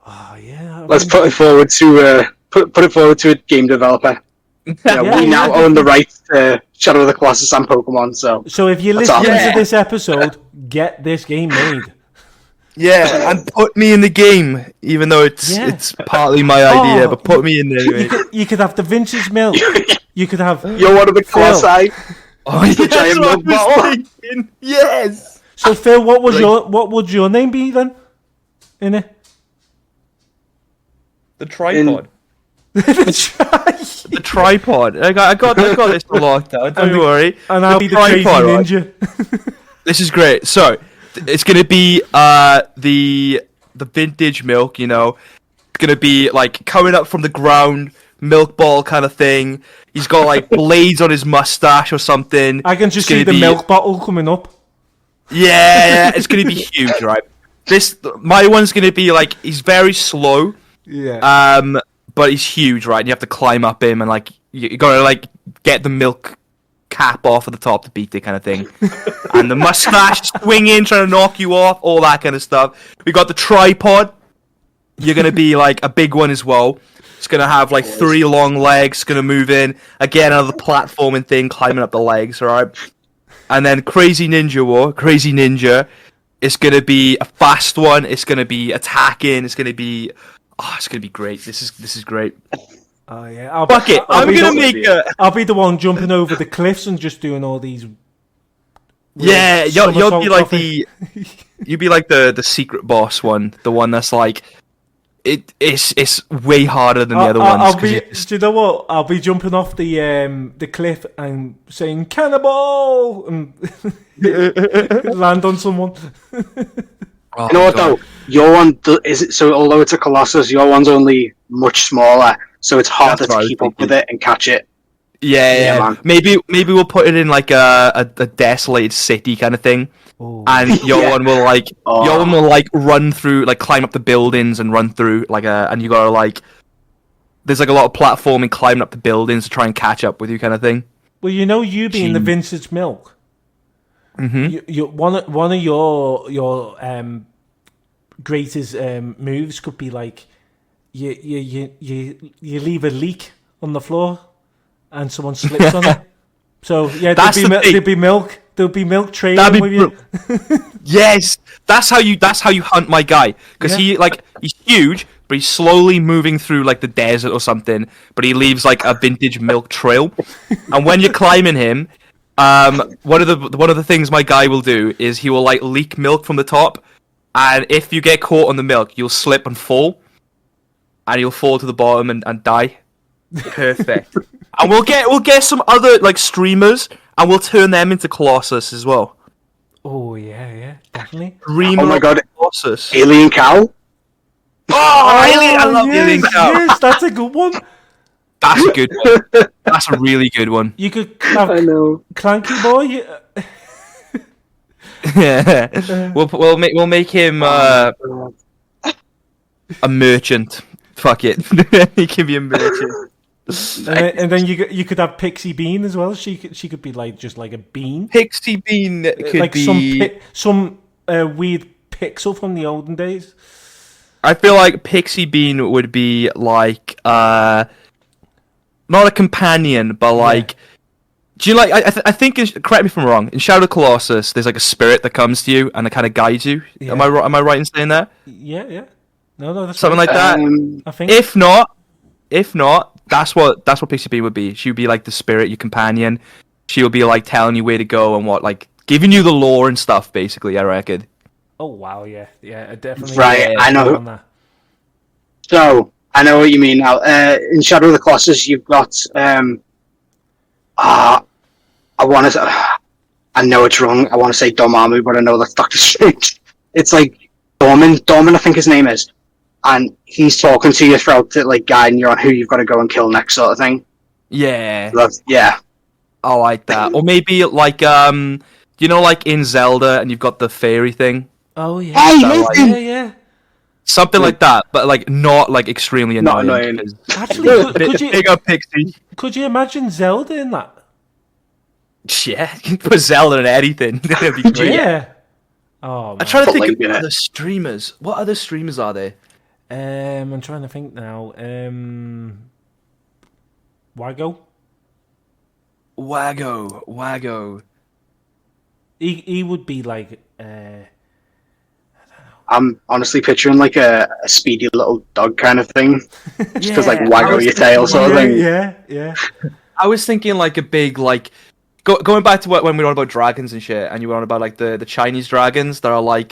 A: Oh yeah.
C: Let's put it forward to put it forward to a game developer. We now own the rights to Shadow of the Colossus and Pokemon. So
A: if you're listening to this episode, get this game made.
B: Yeah, and put me in the game, even though it's partly my idea, but put me in there anyway.
A: You could have TheVintageMilk. You could have.
C: You're one of the Colossi.
B: Oh, the giant milk bottle. Yes.
A: So Phil, what would your name be then? In it.
B: The tripod. The tripod. I got this locked out. Don't worry.
A: And I'll be the crazy ninja.
B: This is great. So it's gonna be the vintage milk. You know, it's gonna be like coming up from the ground, milk bottle kind of thing. He's got like blades on his mustache or something.
A: I can just see the milk bottle coming up.
B: Yeah, it's gonna be huge, right? My one's gonna be like he's very slow.
A: Yeah.
B: But he's huge, right? And you have to climb up him and like you gotta like get the milk cap off at the top to beat it, kind of thing. And the mustache swinging, trying to knock you off, all that kind of stuff. We got the tripod. You're gonna be like a big one as well. It's gonna have like 3 long legs. Gonna move in again, another platforming thing, climbing up the legs. All right. And then Crazy Ninja. It's gonna be a fast one. It's gonna be attacking. It's gonna be great. This is great.
A: Oh yeah.
B: Fuck it. I'm gonna make a.
A: I'll be the one jumping over the cliffs and just doing all these.
B: Yeah, you'll be like the. You'd be like the secret boss one, the one that's like, it's way harder than the other ones.
A: Do you know what? I'll be jumping off the cliff and saying "cannibal" and land on someone.
C: You know what though? Your one is it so? Although it's a Colossus, your one's only much smaller, so it's harder to keep up with it and catch it.
B: Yeah.
C: Man.
B: Maybe we'll put it in like a desolated city kind of thing, and your one will run through, like climb up the buildings and run through and you gotta like. There's like a lot of platforming, climbing up the buildings to try and catch up with you, kind of thing.
A: Well, you know, you being the vintage milk. Mm-hmm. One of your greatest moves could be like you leave a leak on the floor and someone slips on it. So yeah, there'd be milk. There'll be milk trailing with you.
B: Yes, that's how you hunt my guy, because he's huge, but he's slowly moving through like the desert or something. But he leaves like a vintage milk trail, and when you're climbing him. One of the things my guy will do is he will like leak milk from the top, and if you get caught on the milk, you'll slip and fall, and you'll fall to the bottom and die. Perfect. And we'll get some other like streamers, and we'll turn them into Colossus as well.
A: Oh yeah, definitely.
C: Oh my god,
B: Colossus.
C: Alien Cow.
B: I love Alien Cow.
A: Yes, that's a good one.
B: That's a good one. That's a really good one.
A: You could have Clanky Boy.
B: Yeah, we'll make him a merchant. Fuck it, he can be a merchant.
A: And then you could have Pixie Bean as well. She could be like just like a bean.
B: Pixie Bean could
A: like
B: be
A: some weird pixel from the olden days.
B: I feel like Pixie Bean would be like not a companion, but like, do you like? I think. Correct me if I'm wrong. In Shadow of the Colossus, there's like a spirit that comes to you and it kind of guides you. Yeah. Am I right in saying that?
A: Yeah. No, that's
B: something like that.
A: I think.
B: If not, that's what Pixie Bean would be. She would be like the spirit, your companion. She would be like telling you where to go and what, like giving you the lore and stuff. Basically, I reckon.
A: Oh wow, yeah, definitely.
C: Right, I know. So. I know what you mean now. In Shadow of the Colossus, you've got I know it's wrong. I want to say Dormammu, but I know that's Doctor Strange. It's like Dorman, I think his name is, and he's talking to you throughout it, like guiding you on who you've got to go and kill next, sort of thing.
B: Yeah.
C: Yeah.
B: I like that. Or maybe like like in Zelda, and you've got the fairy thing.
A: Oh yeah.
C: Hey,
A: yeah.
B: Something like that, but like not like extremely annoying.
C: Not annoying.
A: Actually, could you imagine Zelda in that?
B: Yeah, you can put Zelda in anything. That'd be great.
A: Yeah. Oh, man.
B: I'm trying to think of other streamers. What other streamers are there?
A: I'm trying to think now.
B: Wago.
A: He would be like.
C: I'm honestly picturing like a speedy little dog kind of thing. Just because like waggle your tail sort of thing.
A: Yeah.
B: I was thinking like a big like going back to when we were on about dragons and shit, and you were on about like the Chinese dragons that are like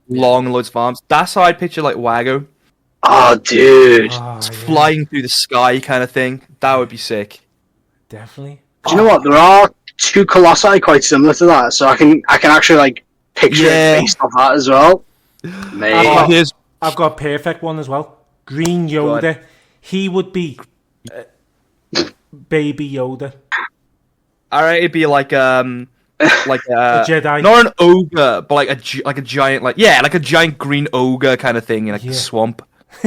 B: long and loads of arms. That's how I picture like Wago.
C: Oh, dude.
B: Flying through the sky kind of thing. That would be sick.
A: Definitely.
C: Do you know what? There are two colossi quite similar to that, so I can actually like picture it based off that as well.
A: I've got a perfect one as well. Green Yoda. He would be Baby Yoda.
B: Alright, it'd be like a
A: Jedi.
B: Not an ogre, but like a giant like a giant green ogre kind of thing in like the swamp.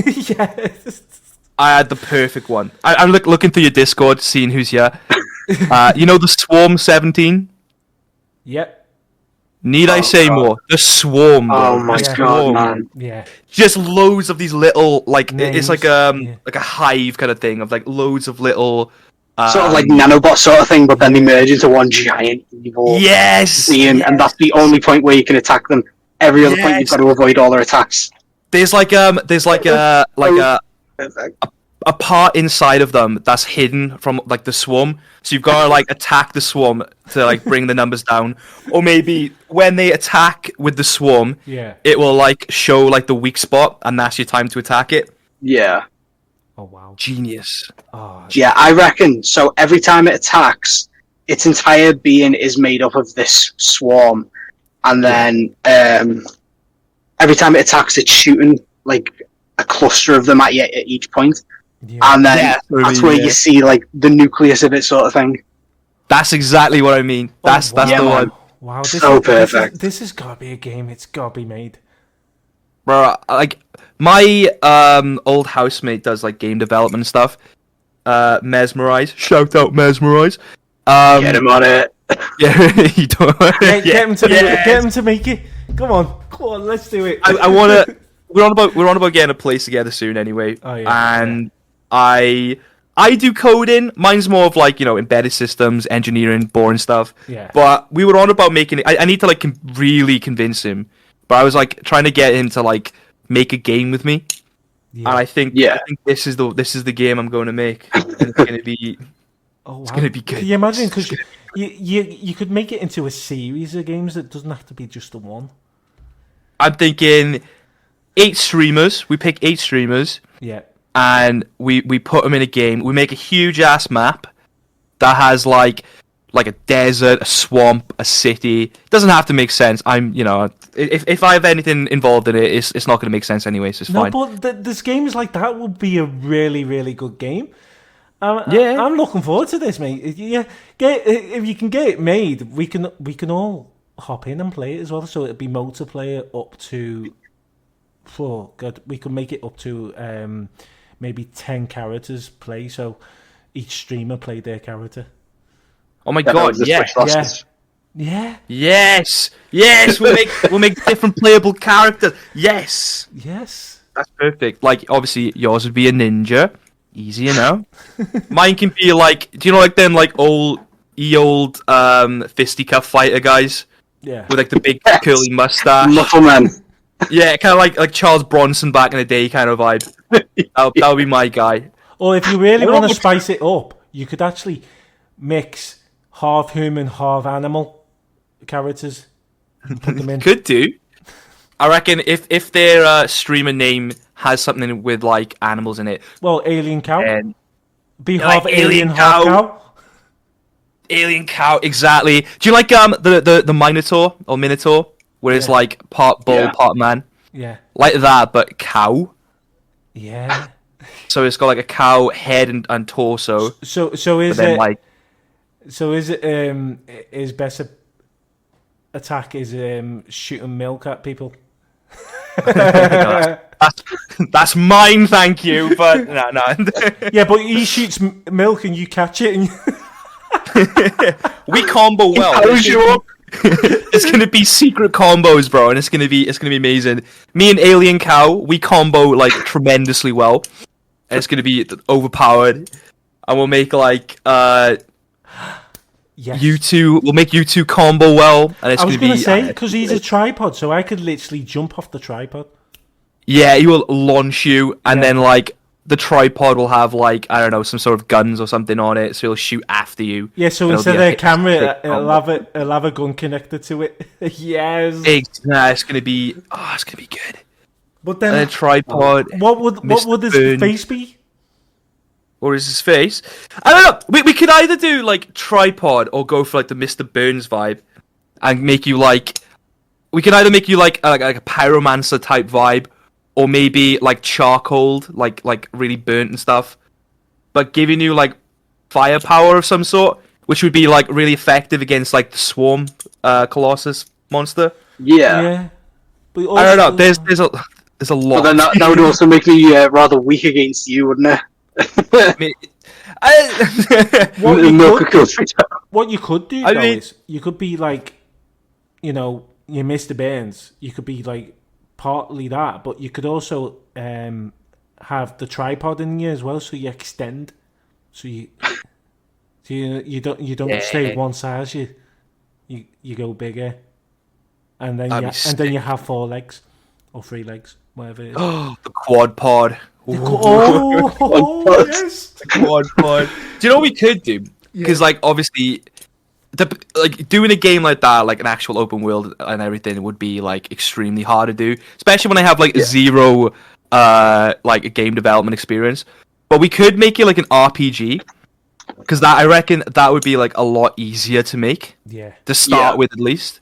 A: Yes.
B: I had the perfect one. I'm looking through your Discord, seeing who's here. You know the Swarm 17?
A: Yep.
B: Need I say more? The Swarm.
C: Oh my god, man!
A: Yeah.
B: Just loads of these little it's like a hive kind of thing of like loads of little
C: sort of like nanobot sort of thing, but then they merge into one giant evil being, and that's the only point where you can attack them. Every other point you've got to avoid all their attacks.
B: There's a part inside of them that's hidden from like the swarm, so you've got to like attack the swarm to like bring the numbers down, or maybe when they attack with the swarm, it will like show like the weak spot, and that's your time to attack it.
C: Yeah.
A: Oh wow.
B: Genius.
A: Oh,
C: Yeah, I reckon. So every time it attacks, its entire being is made up of this swarm, and then every time it attacks, it's shooting like a cluster of them at you at each point,
A: yeah.
C: and then
B: Yeah,
C: that's where you see like the nucleus of it, sort of thing.
B: That's exactly what I mean. That's
A: wow.
B: the one.
A: Wow,
C: So perfect.
A: This has got to be a game. It's got to be made.
B: Bro, like my old housemate does like game development and stuff. Mesmerize. Shout out Mesmerize.
C: Get him on it.
B: Yeah, you don't.
A: Get him to get him to make it. Come on, let's do it.
B: I wanna. We're on about getting a place together soon anyway.
A: Oh, yeah,
B: and I do coding. Mine's more of like, embedded systems, engineering, boring stuff.
A: Yeah.
B: But we were on about making it. I need to like really convince him. But I was like trying to get him to like make a game with me.
A: Yeah.
B: And I think this is the game I'm going to make. And it's going to be.
A: Oh, wow.
B: It's going to be good.
A: Can you imagine? Because you could make it into a series of games. It doesn't have to be just the one.
B: I'm thinking 8 streamers. We pick 8 streamers.
A: Yeah.
B: And we put them in a game. We make a huge ass map that has like a desert, a swamp, a city. It doesn't have to make sense. If I have anything involved in it, it's not going to make sense anyway. So it's fine.
A: No, but this games like that would be a really, really good game.
B: Yeah.
A: I'm looking forward to this, mate. Yeah, if you can get it made, we can all hop in and play it as well. So it'd be multiplayer up to. Oh God, we could make it up to maybe 10 characters play. So each streamer play their character.
B: Oh my god! Yeah.
A: Yeah.
B: Yes. We'll make different playable characters. Yes. That's perfect. Like obviously yours would be a ninja. Easy, Mine can be like, do you know like them like old fisticuff fighter guys?
A: Yeah.
B: With like the big curly mustache.
C: Muscle man.
B: Yeah, kind of like Charles Bronson back in the day kind of vibe. That'll be my guy.
A: Or if you really want to spice it up, you could actually mix half human, half animal characters. Put them in.
B: Could do. I reckon if their streamer name has something with like animals in it.
A: Well, alien cow. Be
B: like
A: half alien, half cow.
B: Alien cow, exactly. Do you like the Minotaur or Minotaur, where it's like part bull, part man?
A: Yeah.
B: Like that, but cow.
A: Yeah.
B: So it's got like a cow head and torso.
A: So is
B: then,
A: it
B: like,
A: so is it is best attack is shooting milk at people?
B: that's mine, thank you. But no.
A: Yeah, but he shoots milk and you catch it, and
B: we combo well. It's gonna be secret combos, bro, and it's gonna be amazing. Me and Alien Cow, we combo like tremendously well, and it's gonna be overpowered. And we'll make like
A: yes.
B: We'll make you two combo well, and it's
A: I was
B: gonna be
A: say because he's a tripod, so I could literally jump off the tripod.
B: Yeah, he will launch you, and then like the tripod will have like, I don't know, some sort of guns or something on it, so he'll shoot after you.
A: Yeah, so instead of a camera, it'll have a gun connected to it. Yes.
B: It's gonna be good.
A: But then
B: a tripod.
A: What would his face be?
B: Or is his face? I don't know. We could either do like tripod or go for like the Mr. Burns vibe, and make you like. We could either make you like a pyromancer type vibe, or maybe like charcoal, like really burnt and stuff, but giving you like firepower of some sort, which would be like really effective against like the swarm Colossus monster.
C: Yeah.
A: But also,
B: I don't know. There's a lot.
C: But then that would also make me rather weak against you, wouldn't it?
B: I mean,
A: what you could do is you could be like, you Mr. Burns. You could be like partly that, but you could also have the tripod in you as well, so you extend, so you don't stay one size. You go bigger, and then you have 4 legs or 3 legs, whatever it is.
B: Oh, the quad pod.
A: Yes,
B: the quad pod. Do you know what we could do? Because like obviously, doing a game like that, like an actual open world and everything, would be like extremely hard to do, especially when I have like zero like a game development experience. But we could make it like an RPG, because that I reckon that would be like a lot easier to make.
A: Yeah.
B: To start with, at least.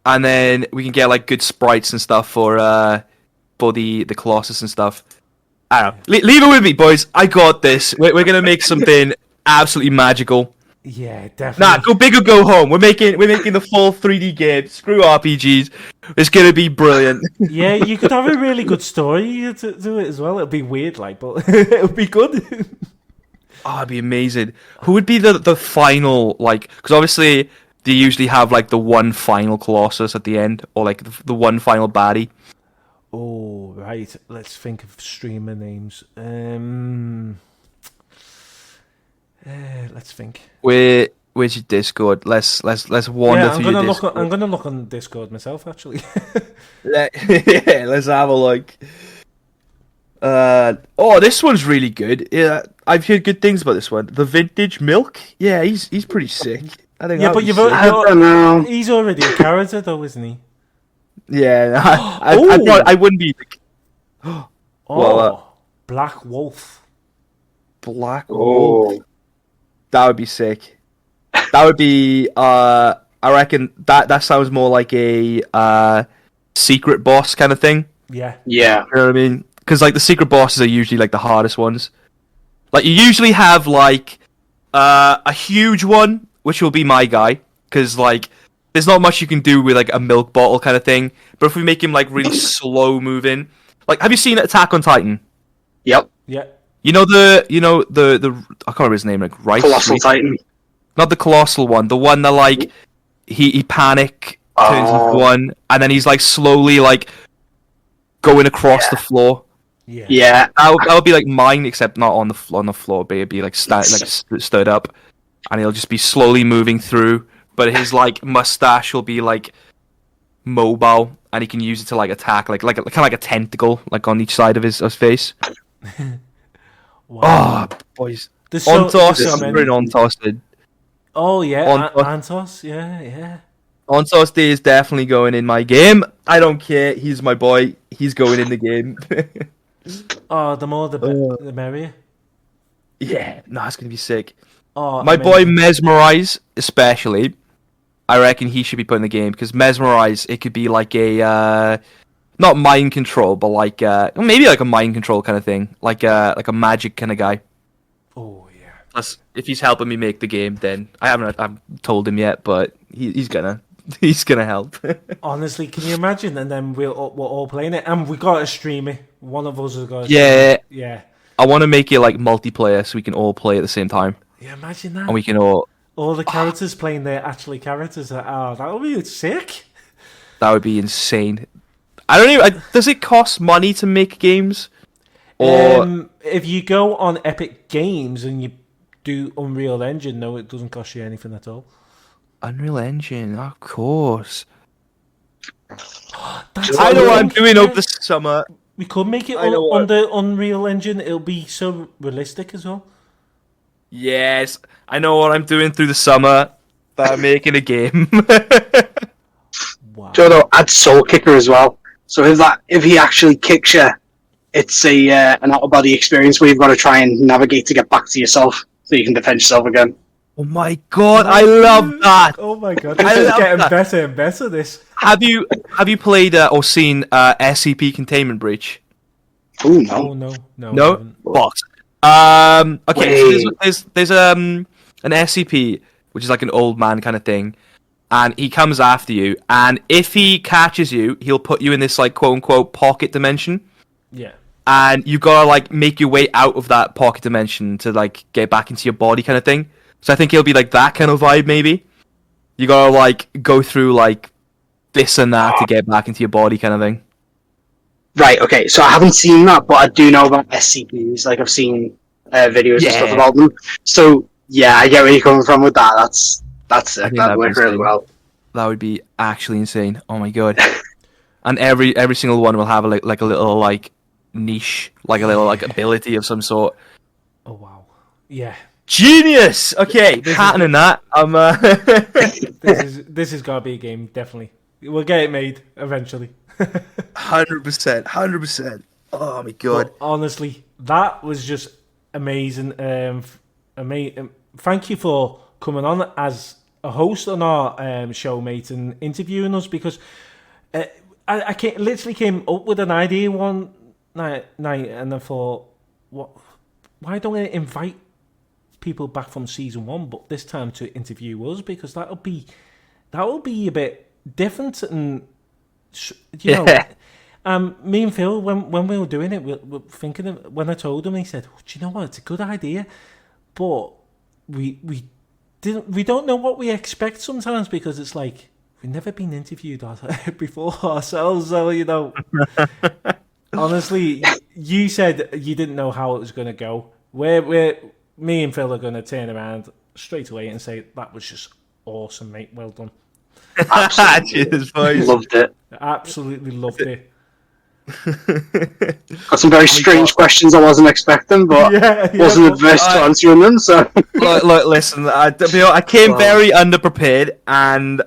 B: And then we can get like good sprites and stuff for the Colossus and stuff. I don't know. Leave it with me, boys. I got this. We're gonna make something absolutely magical.
A: Yeah, definitely.
B: Nah, go big or go home. We're making the full 3D game. Screw RPGs. It's gonna be brilliant.
A: Yeah, you could have a really good story to it as well. It'll be weird, like, but it'll be good.
B: Oh, it'd be amazing. Who would be the final, like, because obviously they usually have like the one final Colossus at the end, or like the one final baddie.
A: Oh, right. Let's think of streamer names. Let's think.
B: Where's your Discord? Let's wander
A: Yeah,
B: through your Discord.
A: I'm gonna look on Discord myself, actually.
B: Yeah, let's have a look. Oh, this one's really good. Yeah, I've heard good things about this one. TheVintageMilk. Yeah, he's pretty sick. I think.
A: Yeah, but
C: I don't know.
A: he's already a character, though, isn't he?
B: Yeah, I wouldn't be.
A: Oh,
B: Well,
A: Black Wolf.
B: Black Wolf.
C: Oh,
B: That would be sick. That would be. I reckon that sounds more like a secret boss kind of thing.
A: Yeah.
C: yeah.
B: You know what I mean? Because like the secret bosses are usually like the hardest ones. Like you usually have like a huge one, which will be my guy, because like there's not much you can do with like a milk bottle kind of thing. But if we make him like really slow moving, like have you seen Attack on Titan?
C: Yep.
A: Yeah.
B: You know the I can't remember his name, like Rice.
C: Colossal Titan.
B: Not the colossal one, the one that like he panic turns into one, and then he's like slowly like going across the floor.
A: Yeah.
C: Yeah.
B: That would be like mine, except not on the floor, but it'd be like stood up, and he'll just be slowly moving through. But his like mustache will be like mobile, and he can use it to like attack, like kind of like a tentacle, like on each side of his face.
A: Wow.
B: Oh, boys,
A: There's so
B: Ontos,
A: many.
B: we're in Ontos, dude.
A: Oh, yeah.
B: Ontos.
A: Antos. Yeah.
B: Ontos Day is definitely going in my game. I don't care. He's my boy. He's going in the game.
A: Oh, the more the merrier.
B: Yeah, no, it's gonna be sick.
A: Oh,
B: My boy
A: amazing.
B: Mesmerize, especially, I reckon he should be put in the game, because Mesmerize, it could be like a not mind control, but like maybe like a mind control kind of thing, like a magic kind of guy.
A: Oh, yeah.
B: Plus, if he's helping me make the game, then I've told him yet, but he's gonna help.
A: Honestly, can you imagine? And then we're all playing it, and we got to stream it. One of us has got to stream
B: Yeah.
A: it. Yeah.
B: I want to make it like multiplayer, so we can all play at the same time,
A: Yeah, imagine that.
B: and we can all.
A: All the characters playing their actually characters. Oh, that would be sick.
B: That would be insane. I don't even. Does it cost money to make games? Or
A: If you go on Epic Games and you do Unreal Engine, no, it doesn't cost you anything at all.
B: Unreal Engine, of course.
A: That's
B: I know what I'm
A: amazing.
B: doing over the summer.
A: We could make it
B: I know
A: on
B: what-
A: the Unreal Engine. It'll be so realistic as well.
B: Yes, I know what I'm doing through the summer. That I'm making a game.
A: Wow.
C: Jodo, add Soul Kicker as well. So if he actually kicks you, it's an out of body experience where you've got to try and navigate to get back to yourself so you can defend yourself again.
B: Oh my god, I love that.
A: Oh my god, this
B: I
A: is
B: love
A: getting
B: that.
A: better and better. This.
B: Have you played or seen SCP Containment Breach?
C: Ooh, no.
A: Oh no, I
B: No,
A: haven't.
B: what? Okay, so there's an SCP which is like an old man kind of thing, and he comes after you, and if he catches you, he'll put you in this like quote unquote pocket dimension,
A: Yeah.
B: and you gotta like make your way out of that pocket dimension to like get back into your body kind of thing. So I think it'll be like that kind of vibe maybe. You gotta like go through like this and that to get back into your body kind of thing.
C: Right, okay, so I haven't seen that, but I do know about SCPs. Like, I've seen videos and stuff about them. So, yeah, I get where you're coming from with that. That's
B: I
C: it.
B: think
C: That'd
B: that'd
C: work
B: be
C: really
B: insane.
C: well.
B: That would be actually insane. Oh my god! And every single one will have a little like niche, like a little like ability of some sort.
A: Oh wow. Yeah.
B: Genius. Okay, patenting that.
A: This is gotta be a game. Definitely. We'll get it made eventually.
B: 100%. Oh my god!
A: But honestly, that was just amazing. Thank you for coming on as a host on our show, mate, and interviewing us, because I literally came up with an idea one night, and I thought, why don't I invite people back from season 1, but this time to interview us, because that'll be a bit different, and you know. Me and Phil, when we were doing it, we were thinking of, when I told him, he said, "Do you know what? It's a good idea, but we don't know what we expect sometimes, because it's like we've never been interviewed before ourselves." So, you know, honestly, you said you didn't know how it was going to go. Me and Phil are going to turn around straight away and say that was just awesome, mate. Well done.
C: Absolutely.
B: Cheers, boys.
C: Loved it.
A: Absolutely loved it.
C: Got some very strange questions I wasn't expecting, but wasn't adverse to answering them. So,
B: look, listen. I came very underprepared, and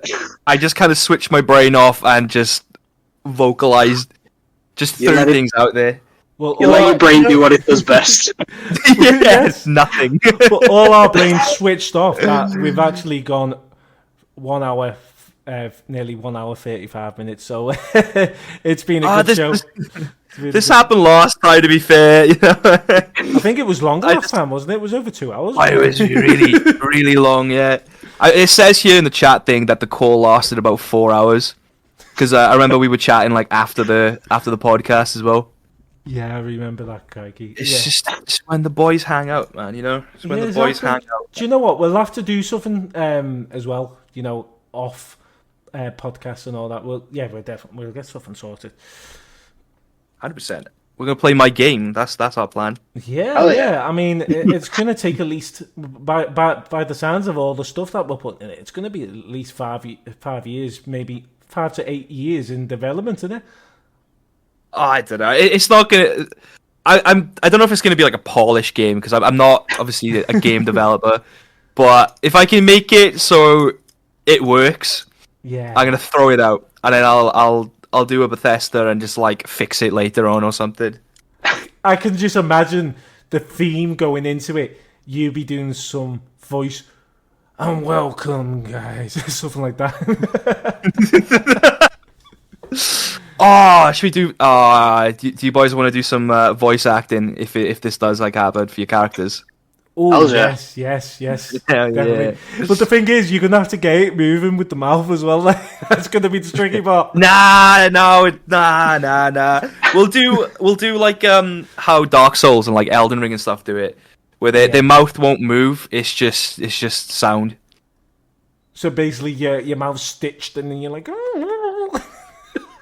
B: I just kind of switched my brain off and just vocalized, just threw things out there.
A: Well,
C: you let your brain do what it does best.
B: Yes, nothing.
A: But all our brains switched off. That we've actually gone 1 hour. Nearly 1 hour 35 minutes, so it's been a good show.
B: This happened last time, to be fair. You know?
A: I think it was longer last time, wasn't it? It was over 2 hours.
B: It was really, really long. Yeah, it says here in the chat thing that the call lasted about 4 hours, because I remember we were chatting like after the podcast as well.
A: Yeah, I remember that, crikey.
B: It's just when the boys hang out, man. You know, it's when the boys hang out.
A: Do you know what? We'll have to do something as well. You know, off. Podcasts and all that. We'll get something sorted.
B: 100%. We're gonna play my game. That's our plan.
A: Yeah. I mean, it's gonna take at least by the sounds of all the stuff that we're putting in it, it's gonna be at least 5 years, maybe 5 to 8 years in development, isn't it?
B: Oh, I don't know. It's not gonna. I don't know if it's gonna be like a polished game, because I'm not obviously a game developer, but if I can make it so it works.
A: Yeah,
B: I'm gonna throw it out, and then I'll do a Bethesda and just like fix it later on or something.
A: I can just imagine the theme going into it. You be doing some voice, and welcome, guys, something like that.
B: Should we do? Do you boys want to do some voice acting if this does like happen for your characters?
A: Oh, yes. Definitely.
B: Yeah.
A: But the thing is, you're going to have to get it moving with the mouth as well. That's going to be the tricky part.
B: Nah. We'll do like how Dark Souls and like Elden Ring and stuff do it, where their mouth won't move. It's just sound.
A: So basically, your mouth's stitched, and then you're like, oh.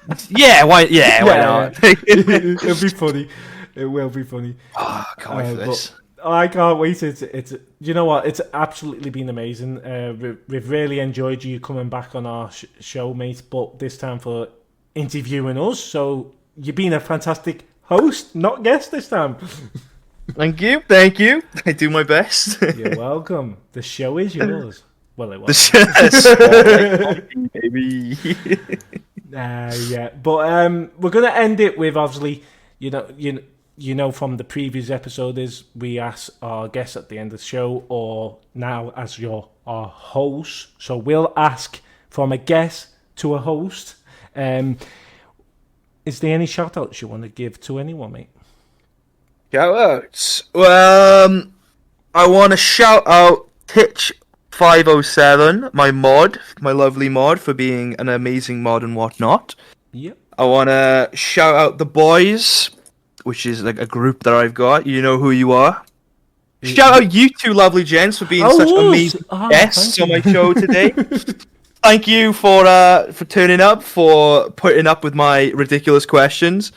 B: Why not?
A: It'll be funny. It will be funny.
B: Oh, I can't wait for this.
A: I can't wait. It's you know what? It's absolutely been amazing. We've really enjoyed you coming back on our show, mate. But this time for interviewing us. So you've been a fantastic host, not guest this time.
B: Thank you. I do my best.
A: You're welcome. The show is yours. Well, it was.
B: Maybe.
A: Yeah. But we're gonna end it with, obviously, you know from the previous episode, is we ask our guests at the end of the show, or now as our host. So we'll ask from a guest to a host. Is there any shout outs you want to give to anyone, mate?
B: Shout outs. Well, I want to shout out Titch507, my lovely mod, for being an amazing mod and whatnot.
A: Yep.
B: I want to shout out the boys, which is like a group that I've got. You know who you are. Shout out you two lovely gents for being such amazing guests on my show today. Thank you for turning up, for putting up with my ridiculous questions,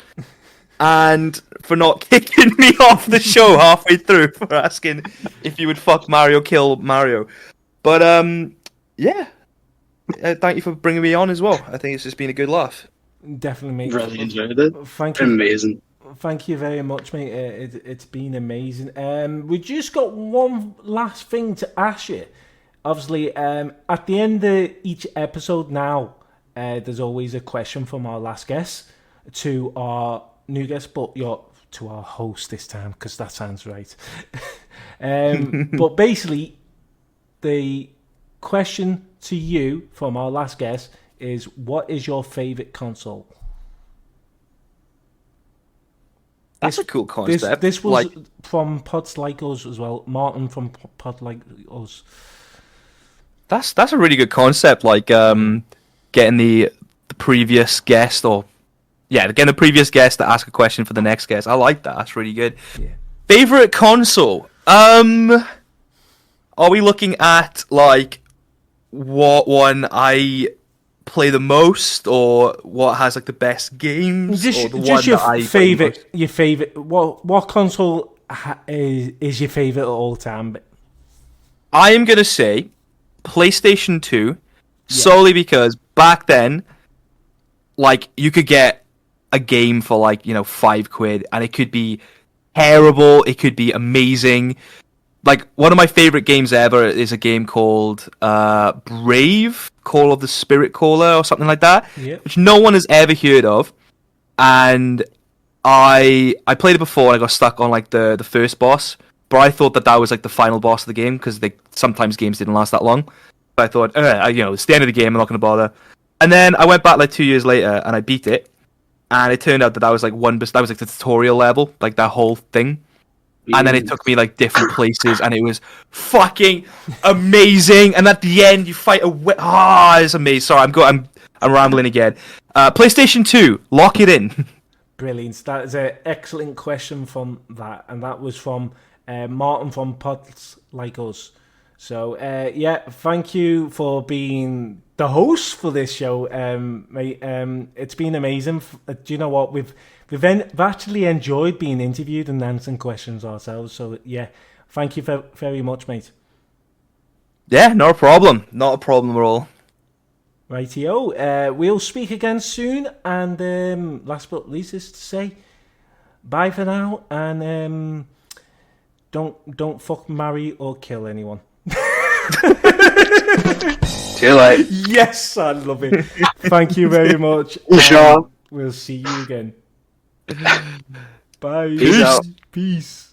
B: and for not kicking me off the show halfway through for asking if you would fuck Mario, kill Mario. But thank you for bringing me on as well. I think it's just been a good laugh.
A: Definitely, mate.
C: Really enjoyed it.
A: Thank you.
C: Amazing.
A: Thank you very much, mate. It's been amazing. We just got one last thing to ask you. Obviously, at the end of each episode now, there's always a question from our last guest to our new guest, but to our host this time, because that sounds right. But basically, the question to you from our last guest is, what is your favourite console?
B: That's a cool concept.
A: This was from Pods Like Us as well. Martin from Pod Like Us.
B: That's a really good concept. Like getting the previous guest, getting the previous guest to ask a question for the next guest. I like that. That's really good.
A: Yeah.
B: Favorite console? Are we looking at like what one I play the most, or what has like the best games, or the one
A: your
B: that I
A: favorite.
B: play
A: Your favorite. What console is your favorite of all time?
B: I am gonna say PlayStation 2, solely because back then, like, you could get a game for like, £5, and it could be terrible, it could be amazing. Like, one of my favorite games ever is a game called Brave, Call of the Spirit Caller, or something like that, which no one has ever heard of. And I played it before, and I got stuck on like the first boss, but I thought that was like the final boss of the game, because sometimes games didn't last that long. But I thought, it's the end of the game, I'm not going to bother. And then I went back like 2 years later, and I beat it, and it turned out that was like the tutorial level, like that whole thing. And then it took me like different places, and it was fucking amazing. And at the end, you fight it's amazing. Sorry, I'm rambling again. PlayStation 2, lock it in.
A: Brilliant. That is an excellent question from that, and that was from Martin from Pods Like Us. So thank you for being the host for this show, mate. It's been amazing. Do you know what? We've actually enjoyed being interviewed and answering questions ourselves. So thank you very much, mate.
B: Yeah, not a problem. Not a problem at all.
A: Rightio. We'll speak again soon. And last but not least is to say bye for now. And don't fuck, marry, or kill anyone.
C: Too late.
A: Yes, I love it. Thank you very much.
C: Sure.
A: We'll see you again. Bye.
C: Peace out.
A: Peace.